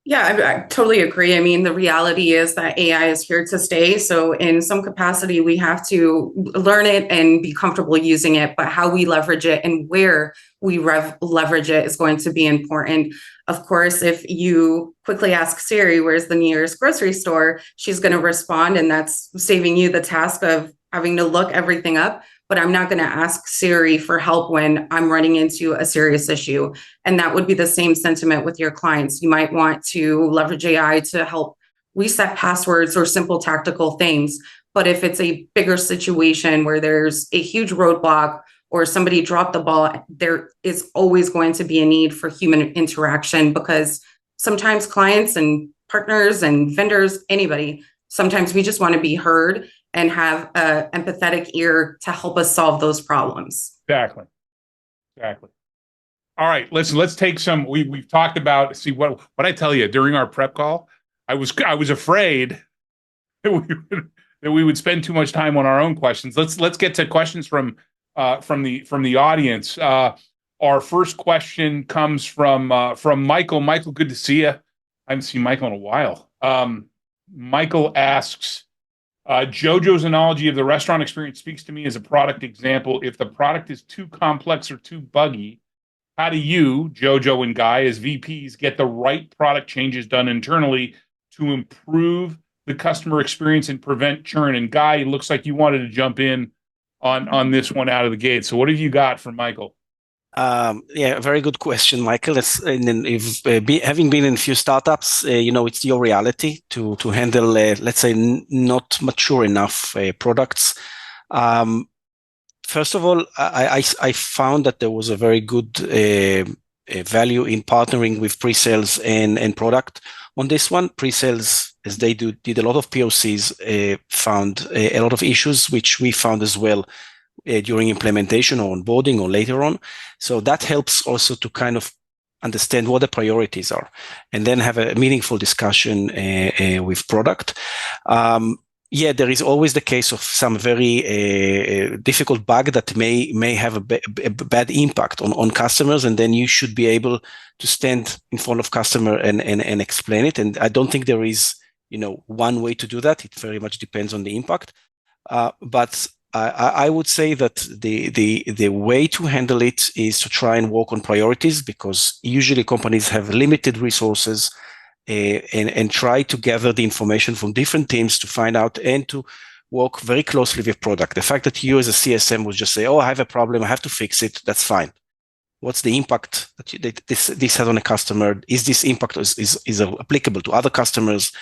Yeah, I totally agree. I mean, the reality is that AI is here to stay. So in some capacity, we have to learn it and be comfortable using it, but how we leverage it and where we leverage it is going to be important. Of course, if you quickly ask Siri, where's the nearest grocery store, she's going to respond, and that's saving you the task of having to look everything up. But I'm not going to ask Siri for help when I'm running into a serious issue. And that would be the same sentiment with your clients. You might want to leverage AI to help reset passwords or simple tactical things. But if it's a bigger situation where there's a huge roadblock or somebody dropped the ball, there is always going to be a need for human interaction, because sometimes clients and partners and vendors, anybody, sometimes we just want to be heard and have an empathetic ear to help us solve those problems. Exactly. All right, let's take some. We've talked about. See what I tell you during our prep call. I was afraid that we would spend too much time on our own questions. Let's get to questions from the audience. Our first question comes from Michael. Michael, good to see you. I haven't seen Michael in a while. Michael asks, JoJo's analogy of the restaurant experience speaks to me as a product example. If the product is too complex or too buggy, how do you, JoJo and Guy, as VPs, get the right product changes done internally to improve the customer experience and prevent churn? And Guy, it looks like you wanted to jump in on this one out of the gate. So what have you got for Michael? Yeah, very good question, Michael. Having been in a few startups, it's your reality to handle, let's say, not mature enough products. First of all, I found that there was a very good value in partnering with pre-sales and product on this one. Pre-sales, as they did a lot of POCs, found a lot of issues, which we found as well during implementation or onboarding or later on. So that helps also to kind of understand what the priorities are and then have a meaningful discussion with product. There is always the case of some very difficult bug that may have a bad impact on customers, and then you should be able to stand in front of customer and explain it. And I don't think there is one way to do that. It very much depends on the impact. But I would say that the way to handle it is to try and work on priorities, because usually companies have limited resources, and try to gather the information from different teams to find out and to work very closely with product. The fact that you as a CSM would just say, "Oh, I have a problem, I have to fix it," that's fine. What's the impact that this has on a customer? Is this impact is applicable to other customers?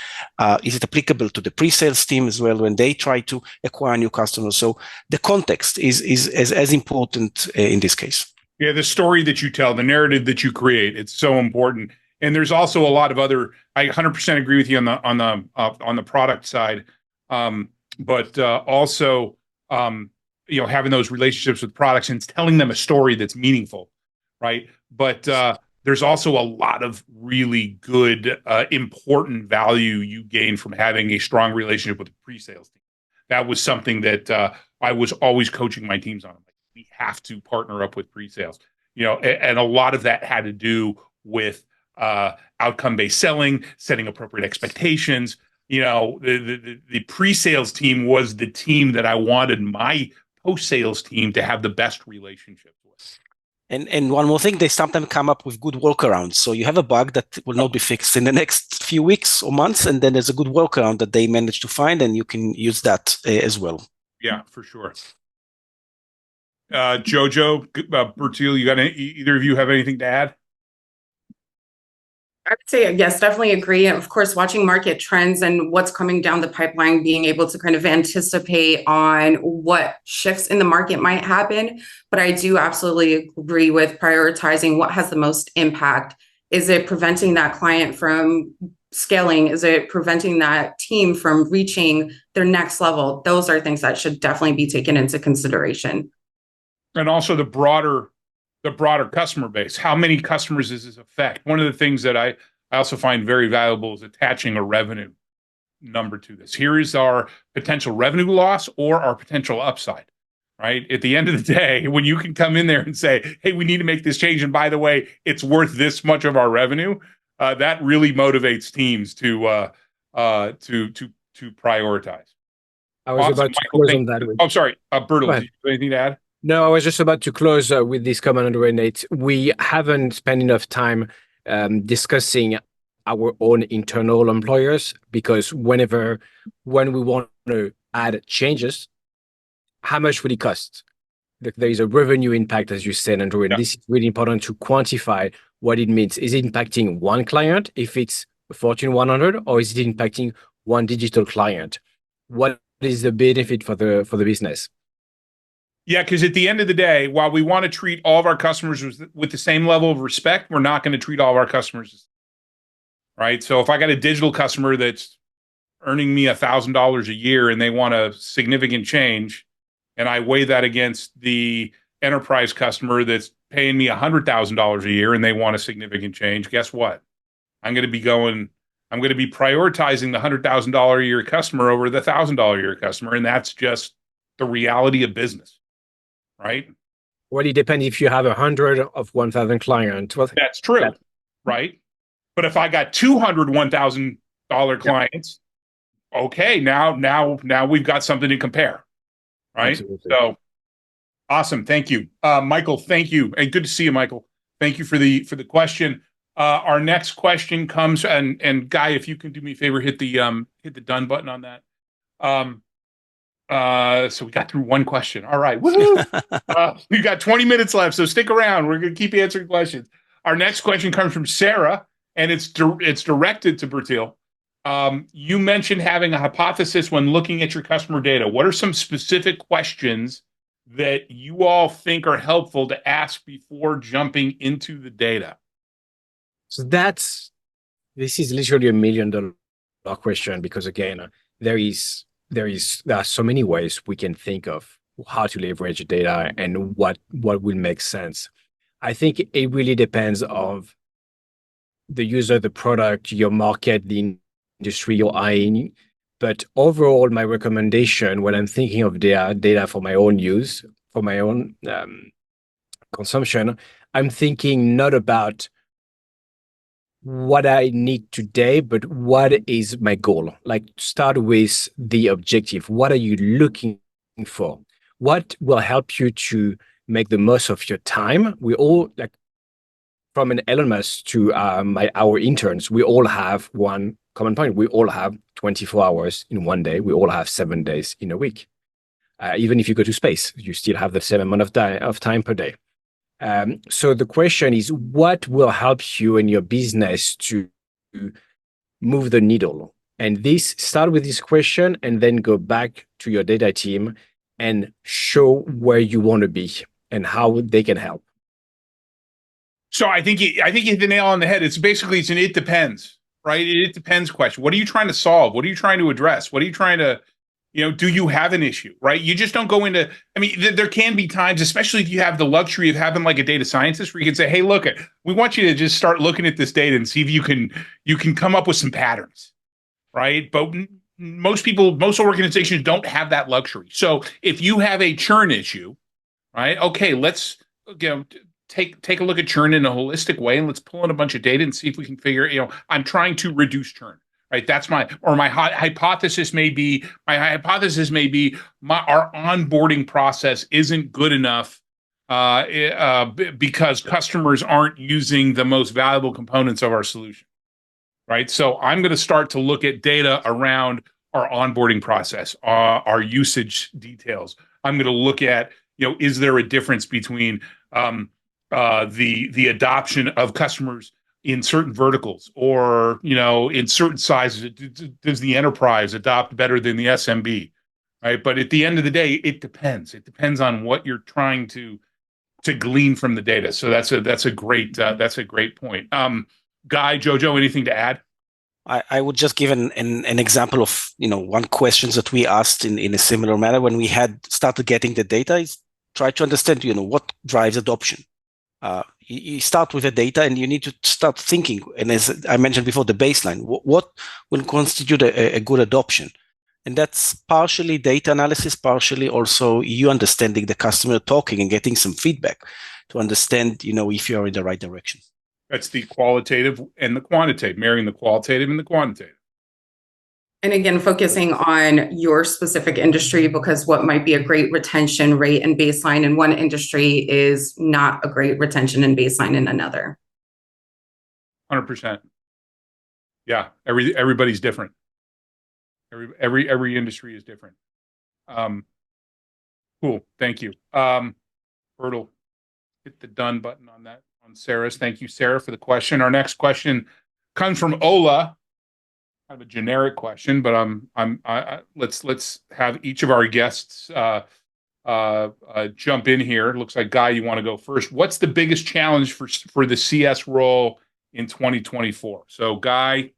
Is it applicable to the pre-sales team as well when they try to acquire new customers? So the context is as important in this case. Yeah, the story that you tell, the narrative that you create, it's so important. And there's also a lot of other. I 100% agree with you on the product side, but also having those relationships with products and telling them a story that's meaningful. Right. But there's also a lot of really good, important value you gain from having a strong relationship with the pre-sales team. that was something that I was always coaching my teams on. Like, we have to partner up with pre-sales, and a lot of that had to do with outcome-based selling, setting appropriate expectations. The pre-sales team was the team that I wanted my post-sales team to have the best relationship with. And one more thing, they sometimes come up with good workarounds. So you have a bug that will not be fixed in the next few weeks or months, and then there's a good workaround that they managed to find, and you can use that as well. Yeah, for sure. JoJo, Bertil, either of you have anything to add? I would say, yes, definitely agree. And of course, watching market trends and what's coming down the pipeline, being able to kind of anticipate on what shifts in the market might happen. But I do absolutely agree with prioritizing what has the most impact. Is it preventing that client from scaling? Is it preventing that team from reaching their next level? Those are things that should definitely be taken into consideration. And also the broader customer base. How many customers does this affect? One of the things that I also find very valuable is attaching a revenue number to this. Here is our potential revenue loss or our potential upside, right? At the end of the day, when you can come in there and say, hey, we need to make this change, and by the way, it's worth this much of our revenue, that really motivates teams to prioritize. I was about to close on that. I'm sorry, Bertil, do you have anything to add? No, I was just about to close with this comment, Andrew and Nate. We haven't spent enough time discussing our own internal employers, because when we want to add changes, how much will it cost? There is a revenue impact, as you said, Andrew, and this is really important to quantify what it means. Is it impacting one client if it's Fortune 100, or is it impacting one digital client? What is the benefit for the business? Yeah, because at the end of the day, while we want to treat all of our customers with the same level of respect, we're not going to treat all of our customers, right? So if I got a digital customer that's earning me $1,000 a year and they want a significant change, and I weigh that against the enterprise customer that's paying me $100,000 a year and they want a significant change, guess what? I'm going to be prioritizing the $100,000 a year customer over the $1,000 a year customer, and that's just the reality of business. Right? Well, it depends if you have 100 of 1,000 clients. Well, that's true, right? But if I got 200 $1,000 clients, okay, now we've got something to compare, right? Absolutely. So awesome, thank you, Michael. Thank you, and good to see you, Michael. Thank you for the question. Our next question comes, and Guy, if you can do me a favor, hit the done button on that. So we got through one question. All right. Woohoo! We've got 20 minutes left, so stick around. We're going to keep answering questions. Our next question comes from Sarah, and it's directed to Bertil. You mentioned having a hypothesis when looking at your customer data. What are some specific questions that you all think are helpful to ask before jumping into the data? So this is literally $1 million question, because again, there are so many ways we can think of how to leverage data and what will make sense. I think it really depends on the user, the product, your market, the industry you're eyeing. But overall, my recommendation when I'm thinking of data for my own use, for my own consumption, I'm thinking not about what I need today, but what is my goal? Like, start with the objective. What are you looking for? What will help you to make the most of your time? We all, like, from an Elon Musk to our interns, we all have one common point. We all have 24 hours in one day. We all have 7 days in a week. Even if you go to space, you still have the same amount of time per day. So the question is, what will help you in your business to move the needle? And start with this question and then go back to your data team and show where you want to be and how they can help. So I think you hit the nail on the head. It's an it depends, right? It depends question. What are you trying to solve? What are you trying to address? What are you trying to, do you have an issue, right? You just don't go into, there can be times, especially if you have the luxury of having like a data scientist, where you can say, hey, look, we want you to just start looking at this data and see if you can come up with some patterns, right? But most organizations don't have that luxury. So if you have a churn issue, right? Okay, let's take a look at churn in a holistic way, and let's pull in a bunch of data and see if we can figure. I'm trying to reduce churn, right? That's my hypothesis may be our onboarding process isn't good enough because customers aren't using the most valuable components of our solution, right? So I'm going to start to look at data around our onboarding process, our usage details. I'm going to look at, is there a difference between the adoption of customers in certain verticals or, in certain sizes? Does the enterprise adopt better than the SMB, right? But at the end of the day, it depends. It depends on what you're trying to glean from the data. So that's a great point. Guy, JoJo, anything to add? I would just give an example of one question that we asked in a similar manner when we had started getting the data is try to understand what drives adoption. You start with the data and you need to start thinking. And as I mentioned before, the baseline, what will constitute a good adoption? And that's partially data analysis, partially also you understanding the customer, talking and getting some feedback to understand, if you're in the right direction. That's the qualitative and the quantitative, marrying the qualitative and the quantitative. And again, focusing on your specific industry, because what might be a great retention rate and baseline in one industry is not a great retention and baseline in another. 100%. Yeah, everybody's different. Every industry is different. Cool. Thank you. Bertil, hit the done button on that. On Sarah's. Thank you, Sarah, for the question. Our next question comes from Ola. Kind of a generic question, but let's have each of our guests jump in here. It looks like Guy, you want to go first. What's the biggest challenge for the CS role in 2024? So, Guy,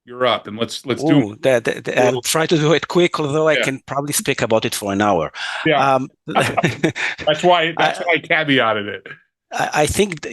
you're up, and let's do it. I'll try to do it quick, although I can probably speak about it for an hour. Yeah, that's why I caveated it. I think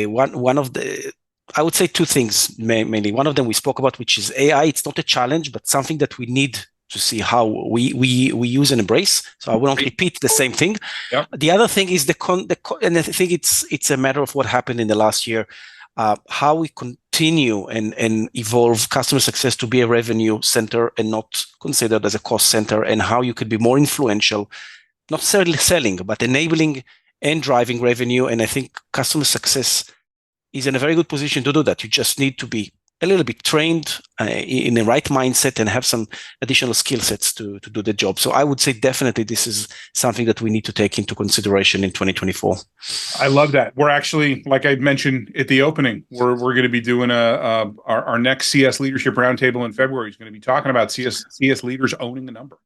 one of the, I would say two things mainly. One of them we spoke about, which is AI. It's not a challenge, but something that we need to see how we use and embrace. So I will not repeat the same thing. Yep. The other thing is and I think it's a matter of what happened in the last year, how we continue and evolve customer success to be a revenue center and not considered as a cost center, and how you could be more influential, not necessarily selling, but enabling and driving revenue. And I think customer success is in a very good position to do that. You just need to be a little bit trained in the right mindset and have some additional skill sets to do the job. So I would say definitely this is something that we need to take into consideration in 2024. I love that. We're actually, like I mentioned at the opening, we're going to be doing our next CS Leadership Roundtable in February. Is going to be talking about CS leaders owning the number.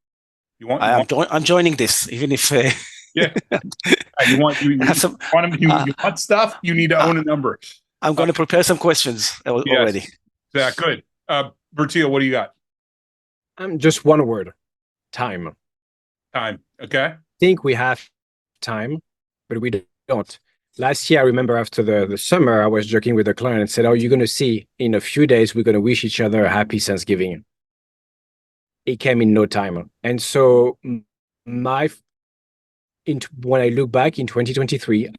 I'm joining this, even if. Yeah, you want stuff. You need to own a number. I'm going to prepare some questions already. Yeah, good. Bertil, what do you got? Just one word: time. Time. Okay. I think we have time, but we don't. Last year, I remember after the summer, I was joking with a client and said, "Oh, you're going to see in a few days, we're going to wish each other a happy Thanksgiving." It came in no time, and so when I look back in 2023,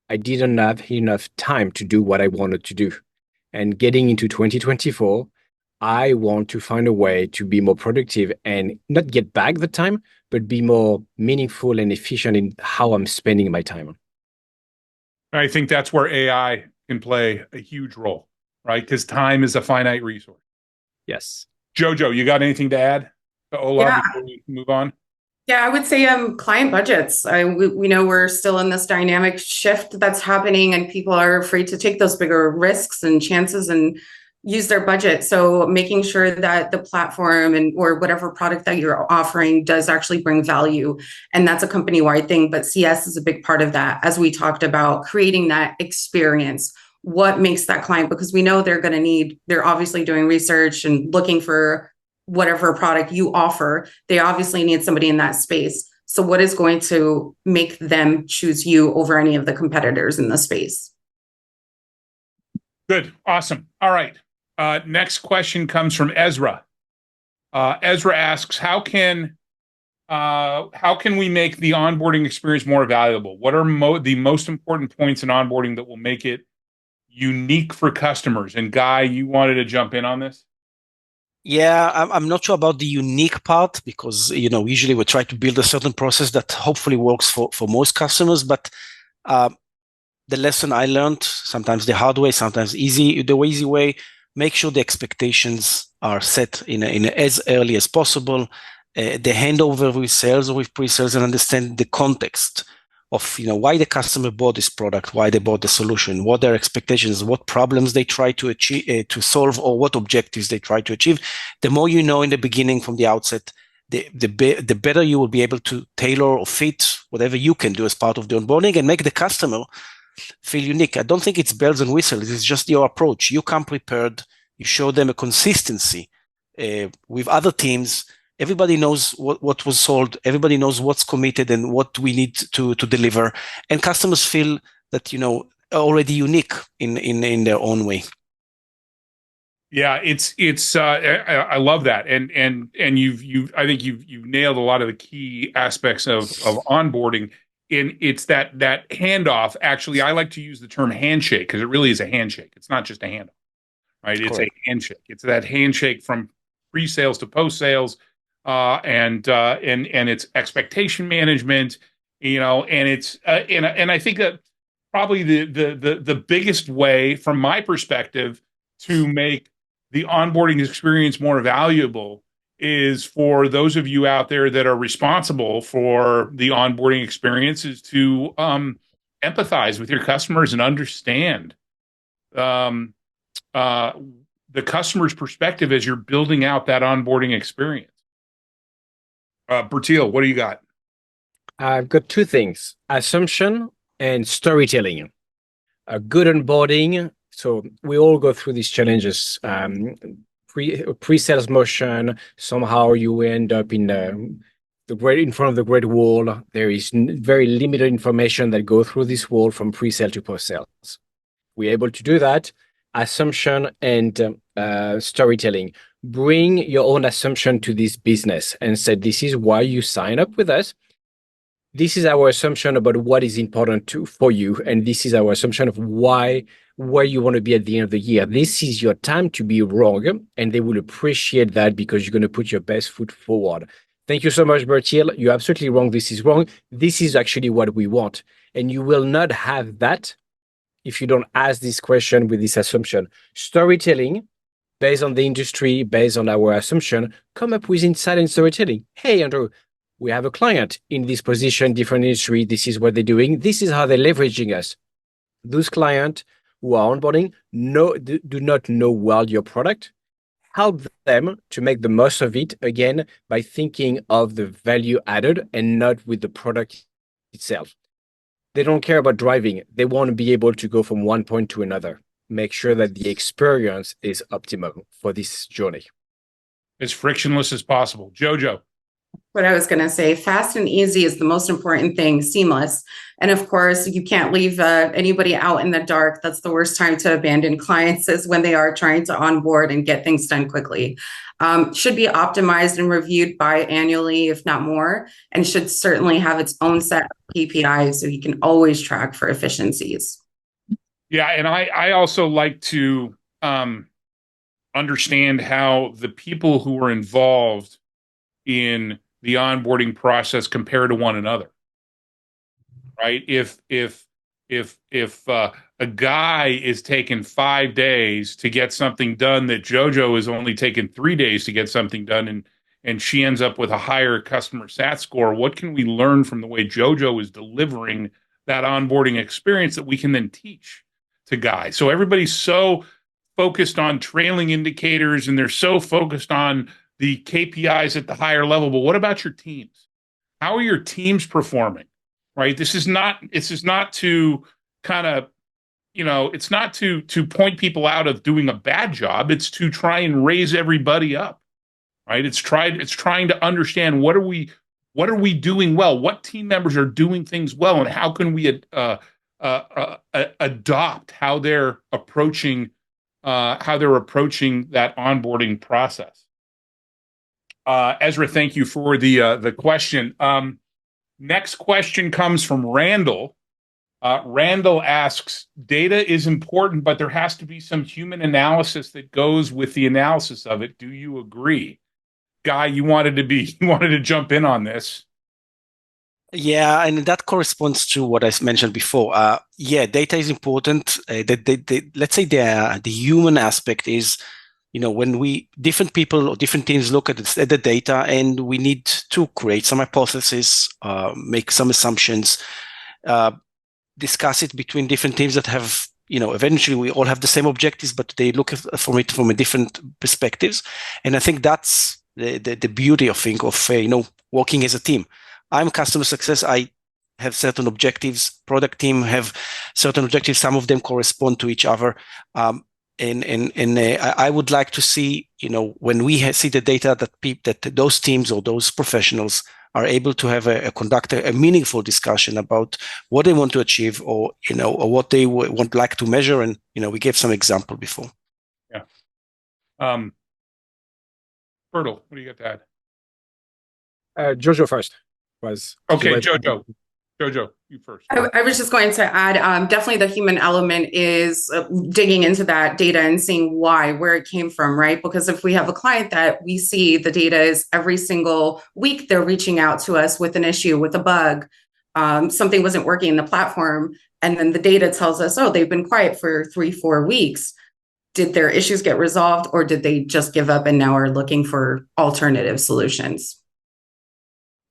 I didn't have enough time to do what I wanted to do. And getting into 2024, I want to find a way to be more productive and not get back the time, but be more meaningful and efficient in how I'm spending my time. I think that's where AI can play a huge role, right? Because time is a finite resource. Yes. JoJo, you got anything to add to Ola before we move on? Yeah, I would say client budgets. We know we're still in this dynamic shift that's happening, and people are afraid to take those bigger risks and chances and use their budget. So making sure that the platform or whatever product that you're offering does actually bring value. And that's a company-wide thing, but CS is a big part of that. As we talked about, creating that experience. What makes that client? Because we know they're obviously doing research and looking for whatever product you offer. They obviously need somebody in that space. So what is going to make them choose you over any of the competitors in the space? Good. Awesome. All right. Next question comes from Ezra. Ezra asks, how can we make the onboarding experience more valuable? What are the most important points in onboarding that will make it unique for customers? And Guy, you wanted to jump in on this? Yeah, I'm not sure about the unique part because, usually we try to build a certain process that hopefully works for most customers. But the lesson I learned, sometimes the hard way, sometimes the easy way, make sure the expectations are set in as early as possible. The handover with sales or with pre-sales, and understand the context of why the customer bought this product, why they bought the solution, what their expectations, what problems they try to achieve, to solve, or what objectives they try to achieve. The more you know in the beginning from the outset, the better you will be able to tailor or fit whatever you can do as part of the onboarding and make the customer feel unique. I don't think it's bells and whistles. It's just your approach. You come prepared. You show them a consistency with other teams. Everybody knows what was sold. Everybody knows what's committed and what we need to deliver. And customers feel that, already unique in their own way. Yeah, I love that. And I think you've nailed a lot of the key aspects of onboarding. And it's that handoff. Actually, I like to use the term handshake because it really is a handshake. It's not just a handoff, right? It's a handshake. It's that handshake from pre-sales to post-sales, and it's expectation management, and it's and I think that probably the biggest way, from my perspective, to make the onboarding experience more valuable is for those of you out there that are responsible for the onboarding experience is to empathize with your customers and understand the customer's perspective as you're building out that onboarding experience. Bertil, what do you got? I've got two things: assumption and storytelling. A good onboarding. So we all go through these challenges. Pre-sales motion, somehow you end up in in front of the great wall. There is very limited information that go through this wall from pre-sale to post-sales. We're able to do that. Assumption and storytelling. Bring your own assumption to this business and say, this is why you sign up with us. This is our assumption about what is important for you. And this is our assumption of where you want to be at the end of the year. This is your time to be wrong, and they will appreciate that because you're going to put your best foot forward. Thank you so much, Bertil. You're absolutely wrong. This is wrong. This is actually what we want. And you will not have that if you don't ask this question with this assumption. Storytelling, based on the industry, based on our assumption, come up with insight and storytelling. Hey, Andrew, we have a client in this position, different industry. This is what they're doing. This is how they're leveraging us. Those clients who are onboarding do not know well your product. Help them to make the most of it, again, by thinking of the value added and not with the product itself. They don't care about driving. They want to be able to go from one point to another. Make sure that the experience is optimal for this journey. As frictionless as possible. JoJo. What I was going to say, fast and easy is the most important thing, seamless. And of course, you can't leave anybody out in the dark. That's the worst time to abandon clients, is when they are trying to onboard and get things done quickly. Should be optimized and reviewed biannually, if not more, and should certainly have its own set of KPIs so you can always track for efficiencies. Yeah, and I also like to understand how the people who are involved in the onboarding process compare to one another, right? If a guy is taking 5 days to get something done that JoJo is only taking 3 days to get something done, and she ends up with a higher customer sat score, what can we learn from the way JoJo is delivering that onboarding experience that we can then teach to Guy? So everybody's so focused on trailing indicators and they're so focused on the KPIs at the higher level, but what about your teams? How are your teams performing? Right? This is not to kind of, it's not to point people out of doing a bad job. It's to try and raise everybody up. Right? It's trying to understand what are we doing well? What team members are doing things well, and how can we adopt how they're approaching that onboarding process? Ezra, thank you for the question. Next question comes from Randall. Randall asks, data is important, but there has to be some human analysis that goes with the analysis of it. Do you agree? Guy, you wanted to jump in on this. Yeah, and that corresponds to what I mentioned before. Yeah, data is important. Let's say the human aspect is, when different people or different teams look at the data, and we need to create some hypotheses, make some assumptions, discuss it between different teams that have, eventually we all have the same objectives, but they look from it from a different perspectives. And I think that's the beauty of working as a team. I'm customer success. I have certain objectives. Product team have certain objectives. Some of them correspond to each other. I would like to see, when we see the data that those teams or those professionals are able to conduct a meaningful discussion about what they want to achieve, or what they would like to measure. And we gave some example before. Yeah. Bertil, what do you got to add? JoJo first. Okay, JoJo, you first. I was just going to add, definitely the human element is digging into that data and seeing where it came from, right? Because if we have a client that we see the data is every single week, they're reaching out to us with an issue, with a bug, something wasn't working in the platform, and then the data tells us, oh, they've been quiet for 3-4 weeks. Did their issues get resolved, or did they just give up and now are looking for alternative solutions?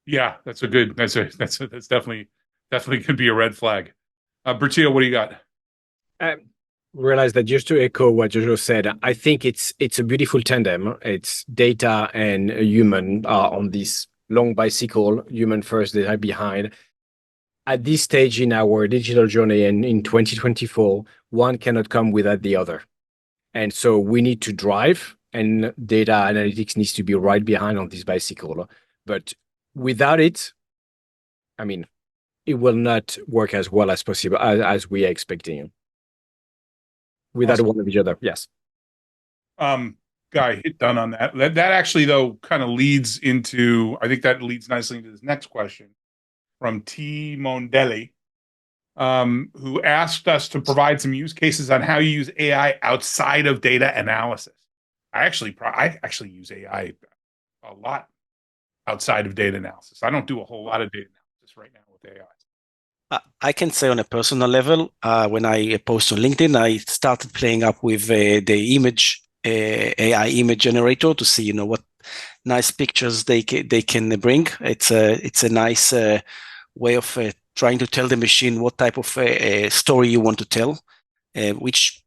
Yeah, that's definitely could be a red flag. Bertil, what do you got? Realize that, just to echo what JoJo said, I think it's a beautiful tandem. It's data and a human on this long bicycle, human first, data behind. At this stage in our digital journey and in 2024, one cannot come without the other. And so we need to drive, and data analytics needs to be right behind on this bicycle. But without it, it will not work as well as possible as we are expecting. Without one of each other, yes. Guy, hit done on that. That actually, though, kind of leads nicely into this next question from T. Mondelli, who asked us to provide some use cases on how you use AI outside of data analysis. I actually use AI a lot outside of data analysis. I don't do a whole lot of data analysis right now with AI. I can say on a personal level, when I post on LinkedIn, I started playing up with the AI image generator to see, what nice pictures they can bring. It's a nice way of trying to tell the machine what type of story you want to tell, which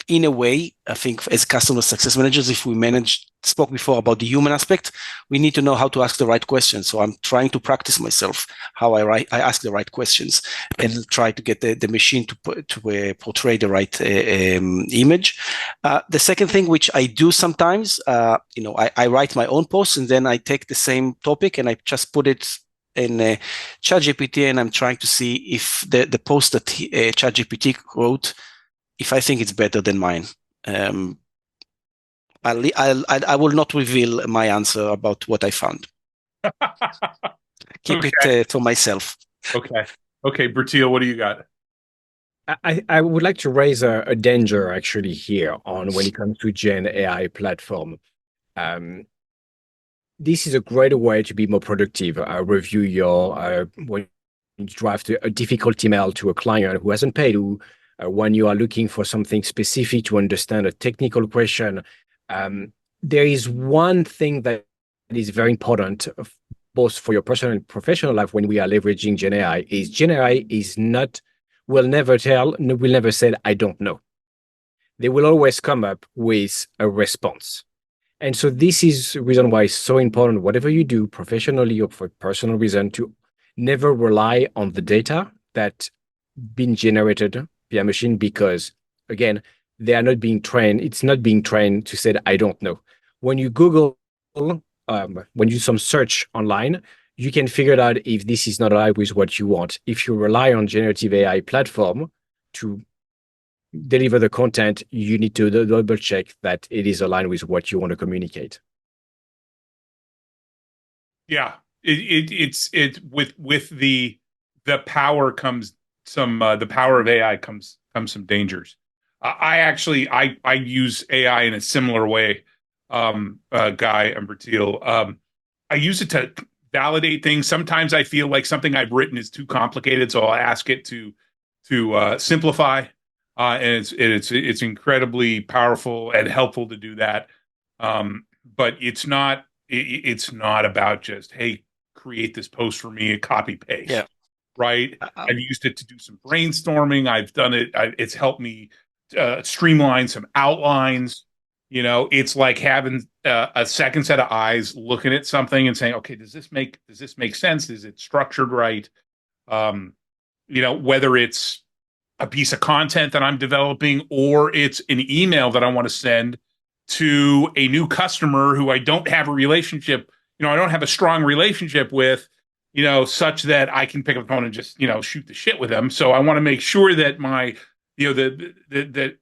in a way, I think as customer success managers, if we spoke before about the human aspect, we need to know how to ask the right questions. So I'm trying to practice myself how I ask the right questions and try to get the machine to portray the right image. The second thing, which I do sometimes, I write my own posts, and then I take the same topic and I just put it in ChatGPT, and I'm trying to see if the post that ChatGPT wrote, if I think it's better than mine. I will not reveal my answer about what I found. Keep it for myself. Okay, Bertil, what do you got? I would like to raise a danger actually here on when it comes to Gen AI platform. This is a great way to be more productive. Review when you draft a difficult email to a client who hasn't paid, when you are looking for something specific to understand a technical question. There is one thing that is very important, both for your personal and professional life when we are leveraging Gen AI, is Gen AI will never say, I don't know. They will always come up with a response. And so this is the reason why it's so important, whatever you do professionally or for personal reason, to never rely on the data that's been generated via machine, because again, they are not being trained. It's not being trained to say, I don't know. When you Google, when you do some search online, you can figure it out if this is not aligned with what you want. If you rely on generative AI platform to deliver the content, you need to double check that it is aligned with what you want to communicate. Yeah, it's with the power comes some the power of AI comes some dangers. I use AI in a similar way, Guy and Bertil. I use it to validate things. Sometimes I feel like something I've written is too complicated, so I'll ask it to simplify. And it's incredibly powerful and helpful to do that. But it's not about just, hey, create this post for me and copy paste. Yeah. Right. I've used it to do some brainstorming. I've done it. It's helped me streamline some outlines. It's like having a second set of eyes looking at something and saying, okay, does this make sense? Is it structured right? Whether it's a piece of content that I'm developing or it's an email that I want to send to a new customer who I don't have a relationship, I don't have a strong relationship with, such that I can pick up the phone and just, shoot the shit with them. So I want to make sure that my, the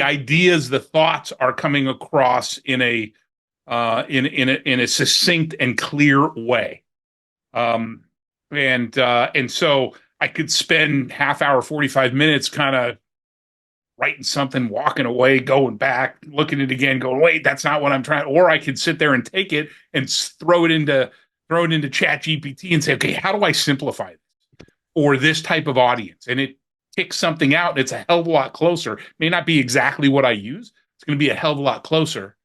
ideas, the thoughts are coming across in a succinct and clear way. And so I could spend half hour, 45 minutes kind of writing something, walking away, going back, looking at it again, going, wait, that's not what I'm trying. Or I could sit there and take it and throw it into Chat GPT and say, okay, how do I simplify this or this type of audience? And it picks something out. And it's a hell of a lot closer. It may not be exactly what I use. It's going to be a hell of a lot closer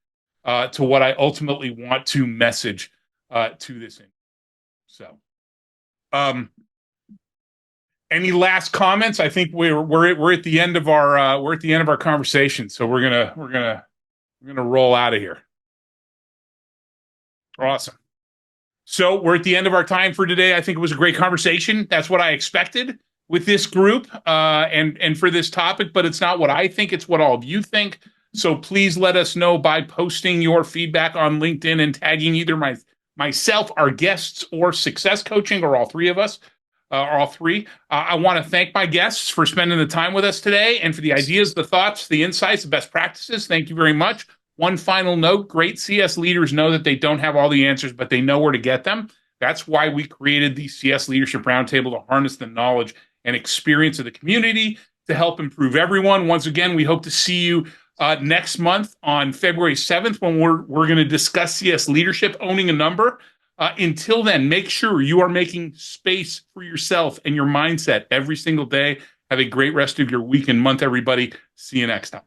to what I ultimately want to message to this. So, any last comments? I think we're at the end of our conversation, so we're gonna roll out of here. Awesome. So we're at the end of our time for today. I think it was a great conversation. That's what I expected with this group and for this topic, but it's not what I think. It's what all of you think. So please let us know by posting your feedback on LinkedIn and tagging either myself, our guests, or Success Coaching, or all three of us. All three. I want to thank my guests for spending the time with us today and for the ideas, the thoughts, the insights, the best practices. Thank you very much. One final note, great CS leaders know that they don't have all the answers, but they know where to get them. That's why we created the CS Leadership Roundtable, to harness the knowledge and experience of the community to help improve everyone. Once again, we hope to see you next month on February 7th when we're going to discuss CS leadership, owning a number. Until then, make sure you are making space for yourself and your mindset every single day. Have a great rest of your week and month, everybody. See you next time.